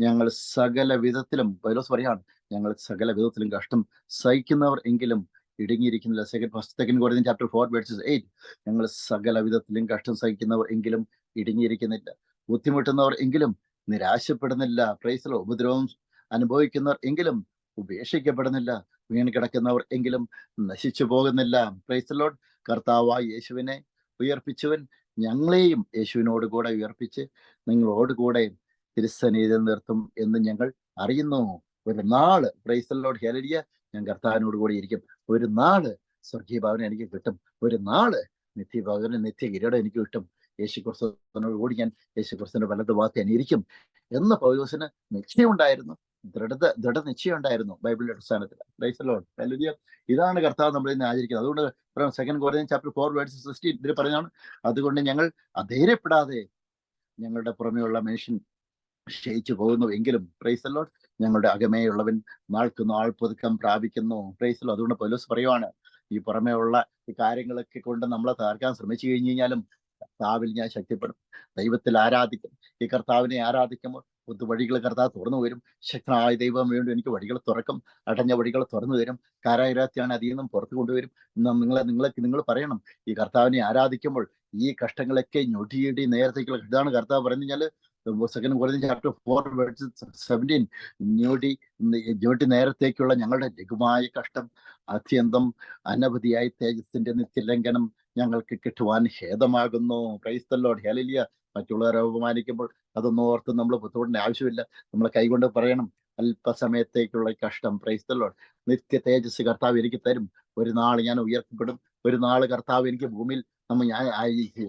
ഞങ്ങൾ സകല വിധത്തിലും, പൗലോസ് പറയാണ്, ഞങ്ങൾ സകല വിധത്തിലും കഷ്ടം സഹിക്കുന്നവർ എങ്കിലും ഇടുങ്ങിയിരിക്കുന്നില്ല. 2 Corinthians chapter 4 verses 8, ഞങ്ങൾ സകല വിധത്തിലും കഷ്ടം സഹിക്കുന്നവർ എങ്കിലും ഇടുങ്ങിയിരിക്കുന്നില്ല. ബുദ്ധിമുട്ടുന്നവർ എങ്കിലും നിരാശപ്പെടുന്നില്ല. Praise the Lord. ഉപദ്രവം അനുഭവിക്കുന്നവർ എങ്കിലും ഉപേക്ഷിക്കപ്പെടുന്നില്ല. വീണ് കിടക്കുന്നവർ എങ്കിലും നശിച്ചു പോകുന്നില്ല. Praise the Lord. കർത്താവായ യേശുവിനെ ഉയർപ്പിച്ചവൻ ഞങ്ങളെയും യേശുവിനോട് കൂടെ ഉയർപ്പിച്ച് നിങ്ങളോട് കൂടെ തിരുസന്നിധിയിൽ നിർത്തും എന്ന് ഞങ്ങൾ അറിയുന്നു. ഒരു നാള്, പ്രൈസ് ദി ലോർഡ്, ഹല്ലേലൂയ, ഞാൻ കർത്താവിനോട് കൂടി ഇരിക്കും. ഒരു നാള് സ്വർഗീയ ഭവനം എനിക്ക് കിട്ടും. ഒരു നാള് നിത്യഭവനം, നിത്യ കിരീടം എനിക്ക് കിട്ടും. യേശുക്രിസ്തുവിനോട് കൂടി ഞാൻ യേശുക്രിസ്തുവിന്റെ വലത് ഭാഗത്ത് ഞാൻ ഇരിക്കും എന്ന് പൗലോസിന് നിശ്ചയമുണ്ടായിരുന്നു. ദൃഢ നിശ്ചയം ഉണ്ടായിരുന്നു ബൈബിളിന്റെ അടിസ്ഥാനത്തിൽ. Praise the Lord. ഹല്ലേലൂയ. ഇതാണ് കർത്താവ് നമ്മൾ ഇന്ന് ആചരിക്കുന്നത്. അതുകൊണ്ട് 2 Corinthians chapter 4 verse 16 ഇതിൽ പറഞ്ഞാണ്, അതുകൊണ്ട് ഞങ്ങൾ അധൈര്യപ്പെടാതെ ഞങ്ങളുടെ പുറമെയുള്ള മനുഷ്യൻ ക്ഷയിച്ചു പോകുന്നു എങ്കിലും, പ്രൈസ് ദി ലോർഡ്, ഞങ്ങളുടെ അകമേയുള്ളവൻ നാൾക്ക് നാൾ പുതുക്കം പ്രാപിക്കുന്നു. Praise the Lord. അതുകൊണ്ട് പൗലോസ് പറയുവാണ്, ഈ പുറമേ ഉള്ള ഈ കാര്യങ്ങളൊക്കെ കൊണ്ട് നമ്മളെ തകർക്കാൻ ശ്രമിച്ചു കഴിഞ്ഞു കഴിഞ്ഞാലും കർത്താവിൽ ഞാൻ ശക്തിപ്പെടും. ദൈവത്തിൽ ആരാധിക്കും. ഈ കർത്താവിനെ ആരാധിക്കുമ്പോൾ പുതുവഴികൾ കർത്താവ് തുറന്നു വരും. ശക്തനായ ദൈവം വീണ്ടും എനിക്ക് വഴികൾ തുറക്കും. അടഞ്ഞ വഴികൾ തുറന്നു തരും. കാരാഗ്രഹത്തെയാണ് അതിൽ നിന്നും പുറത്തു കൊണ്ടുവരും. നിങ്ങൾ പറയണം, ഈ കർത്താവിനെ ആരാധിക്കുമ്പോൾ ഈ കഷ്ടങ്ങളൊക്കെ ഞൊടിയിടി നേരത്തേക്കുള്ള, ഇതാണ് കർത്താവ് പറഞ്ഞു കഴിഞ്ഞാൽ 2 Corinthians chapter 4 verse 17, ഞൊടി നേരത്തേക്കുള്ള ഞങ്ങളുടെ ലഘുമായ കഷ്ടം അത്യന്തം അനവധിയായ തേജസ്സിന്റെ നിത്യലംഘനം ഞങ്ങൾക്ക് കിട്ടുവാൻ ഹേതമാകുന്നു. Praise the Lord. ഹല്ലേലൂയ. മറ്റുള്ളവരെ അപമാനിക്കുമ്പോൾ അതൊന്നും ഓർത്ത് നമ്മൾ ബുദ്ധിമുട്ടിന്റെ ആവശ്യമില്ല. നമ്മൾ കൈകൊണ്ട് പറയണം, അല്പസമയത്തേക്കുള്ള കഷ്ടം, പ്രൈസ് ദി ലോർഡ്, നിത്യ തേജസ് കർത്താവ് എനിക്ക് തരും. ഒരു നാൾ ഞാൻ ഉയർത്തപ്പെടും. ഒരു നാൾ കർത്താവ് എനിക്ക് ഭൂമിയിൽ ഞാൻ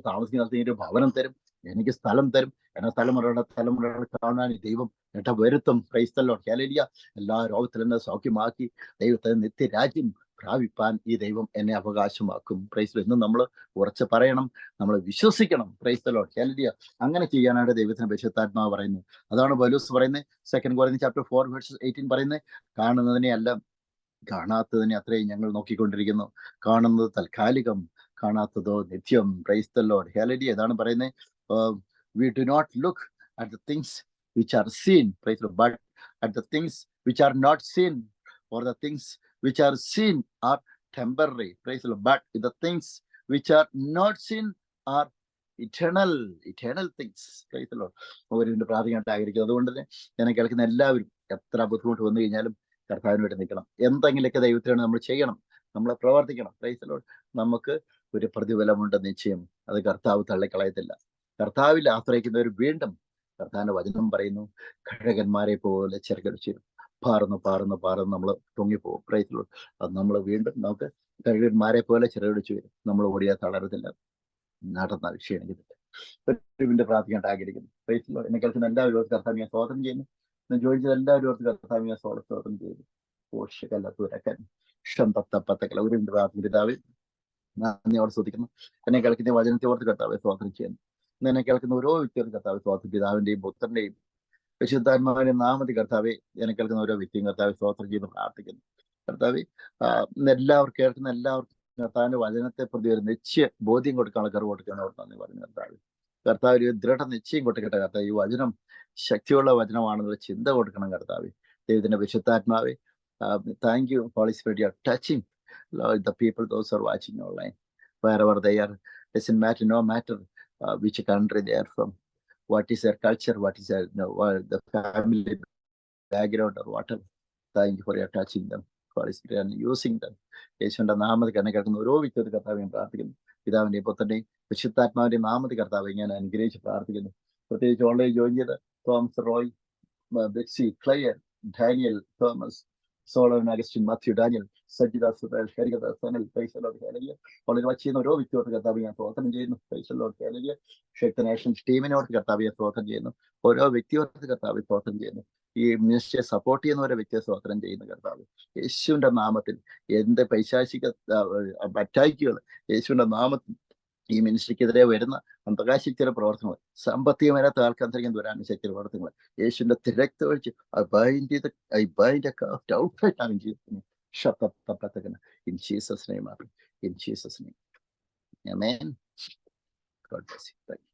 താമസിക്കുന്ന ഭവനം തരും. എനിക്ക് സ്ഥലം തരും. എന്നെ തലമുറകൾ കാണാൻ ദൈവം എന്നെ വരുത്തും. Praise the Lord. ഹല്ലേലൂയ. എല്ലാ രോഗത്തിൽ എന്നെ സൗഖ്യമാക്കി ദൈവത്തെ നിത്യരാജ്യം പ്രാപിപ്പാൻ ഈ ദൈവം എന്നെ അവകാശമാക്കും. Praise the Lord. എന്ന് നമ്മൾ ഉറച്ച് പറയണം, നമ്മൾ വിശ്വസിക്കണം. Praise the Lord. ഹല്ലേലൂയ. അങ്ങനെ ചെയ്യാനായിട്ട് ദൈവത്തിന് പരിശുദ്ധാത്മാവ് പറയുന്നു. അതാണ് പൗലോസ് പറയുന്നത് 2 Corinthians chapter 4 verse 18 പറയുന്നത്, കാണുന്നതിനെ അല്ല കാണാത്തതിനെ അത്രയും ഞങ്ങൾ നോക്കിക്കൊണ്ടിരിക്കുന്നു. കാണുന്നത് താൽക്കാലികം, കാണാത്തതോ നിത്യം. Praise the Lord. ഹല്ലേലൂയ. ഇതാണ് പറയുന്നത്, we do not look at the things which are seen, praise the Lord, but at the things which are not seen, for the things which are seen are temporary, praise the Lord, but the things which are not seen are eternal things, praise the Lord. അവരുടെ പ്രാർത്ഥനയായിട്ട് ആഗ്രഹിക്കുന്നത്. അതുകൊണ്ട് തന്നെ ഞാൻ കേൾക്കുന്ന എല്ലാവരും എത്ര ബുദ്ധിമുട്ട് വന്നു കഴിഞ്ഞാലും കർത്താവിന് വേണ്ടി നിൽക്കണം. എന്തെങ്കിലുമൊക്കെ ദൈവത്തിനാണ് നമ്മൾ ചെയ്യണം, നമ്മൾ പ്രവർത്തിക്കണം. Praise the Lord. നമുക്ക് ഒരു പ്രതിഫലമുണ്ട് നിശ്ചയം. അത് കർത്താവ് തള്ളിക്കളയത്തില്ല. കർത്താവിൽ ആശ്രയിക്കുന്നവർ വീണ്ടും, കർത്താവിന്റെ വചനം പറയുന്നു, കഴുകന്മാരെ പോലെ ചിറകടിച്ചിരും, പാറുന്നു നമ്മൾ പൊങ്ങിപ്പോകും. Praise the Lord. അത് നമ്മൾ വീണ്ടും നമുക്ക് കഴുകന്മാരെ പോലെ ചിറകടിച്ചു വരും. നമ്മൾ ഓടിയാൽ തളരത്തില്ല, നടന്നാൽ ക്ഷീണിക്കത്തില്ല. ഒരു പ്രാർത്ഥിക്കാൻ ആഗ്രഹിക്കുന്നു. Praise the Lord. എന്നെ കേൾക്കുന്ന എല്ലാവരും കർത്താവിനെ സ്തോത്രം ചെയ്യുന്നു. ചോദിച്ചത് എല്ലാവരും ഓർത്ത് കർത്താവിനെ സ്തോത്രം ചെയ്തു. പോഷകല്ലൂരക്കൻ ഷന്തത്തപ്പത്തക്കല ഒരു പിതാവ് നന്ദിയോടെ സ്തുതിക്കുന്നു. എന്നെ കേൾക്കുന്ന വചനത്തെ ഓർത്ത് കർത്താവെ സ്തോത്രം ചെയ്യുന്നു. എന്നെ കേൾക്കുന്ന ഓരോ വ്യക്തികളും കർത്താവ് സ്തോത്രം, പിതാവിന്റെയും പുത്രന്റെയും വിശുദ്ധാത്മാവിന്റെ നാമത്തിൽ കർത്താവെ എന്നെ കേൾക്കുന്ന ഓരോ വ്യക്തിയും കർത്താവ് സ്തോത്രം ചെയ്ത് പ്രാർത്ഥിക്കുന്നു. കർത്താവെ എല്ലാവർക്കും കേൾക്കുന്ന എല്ലാവർക്കും കർത്താവിന്റെ വചനത്തെ പ്രതി ഒരു നിശ്ചയ ബോധ്യം കൊടുക്കാനുള്ള കറിവ് കൊടുക്കാൻ അവർ നന്ദി പറഞ്ഞു. കർത്താവ് ഒരു ദൃഢ നിശ്ചയം കൊടുക്കട്ടെ. കർത്താവ് ഈ വചനം ശക്തിയുള്ള വചനമാണെന്നുള്ള ചിന്ത കൊടുക്കണം. കർത്താവ് ദൈവത്തിന്റെ വിശുദ്ധാത്മാവെ, thank you Holy Spirit, you are touching the people, those who are watching online, wherever they are, doesn't matter, no matter which country they are from, what is their culture, what is their, the family background or whatever. Thank you for your touching them, Holy Spirit, and using them. യേശുവിന്റെ നാമത്തിൽ കണ്ണു കിടക്കുന്ന ഓരോ വ്യക്തിയുടെ കർത്താവ് ഞാൻ പ്രാർത്ഥിക്കുന്നു. പിതാവിന്റെ പുത്രന്റെയും വിശുദ്ധാത്മാവിന്റെ നാമത്തിൽ കർത്താവ് ഞാൻ അനുഗ്രഹിച്ച് പ്രാർത്ഥിക്കുന്നു. പ്രത്യേകിച്ച് ഓൺലൈൻ ജോയിൻ ചെയ്ത് Thomas Roy, Bexy, Claire, Daniel, Thomas, Solomon, Augustine, Mathew, Daniel, Sajitha, Subel, Harikatha, Sanal, വളരെ വച്ചിരുന്ന ഓരോ വ്യക്തിയോട് കർത്താവ് ഞാൻ സ്തോത്രം ചെയ്യുന്നു. ഷെയ്ഖ് നേഷൻസ് ടീമിനോട് കർത്താവ് ഞാൻ സ്തോത്രം ചെയ്യുന്നു. ഓരോ വ്യക്തിയോട് കർത്താവ് സ്തോത്രം ചെയ്യുന്നു. ഈ മിനിസ്റ്ററെ സപ്പോർട്ട് ചെയ്യുന്ന ഓരോ വ്യക്തിയെ സ്തോത്രം ചെയ്യുന്ന കർത്താവ് യേശുവിന്റെ നാമത്തിൽ എന്ത് പൈശാചിക അറ്റാക്കുകൾ യേശുവിന്റെ നാമത്തിൽ ഈ മിനിസ്ട്രിക്കെതിരെ വരുന്ന അന്തകാശിക്കുന്ന പ്രവർത്തനങ്ങൾ, സാമ്പത്തികമല്ലാത്ത ആൾക്കാർക്ക് വരാൻ ശക്തി പ്രവർത്തനങ്ങൾ യേശുവിന്റെ തിരക്ക് ഒഴിച്ച് in Jesus' name, in Jesus' name. Amen. God bless you. Thank you.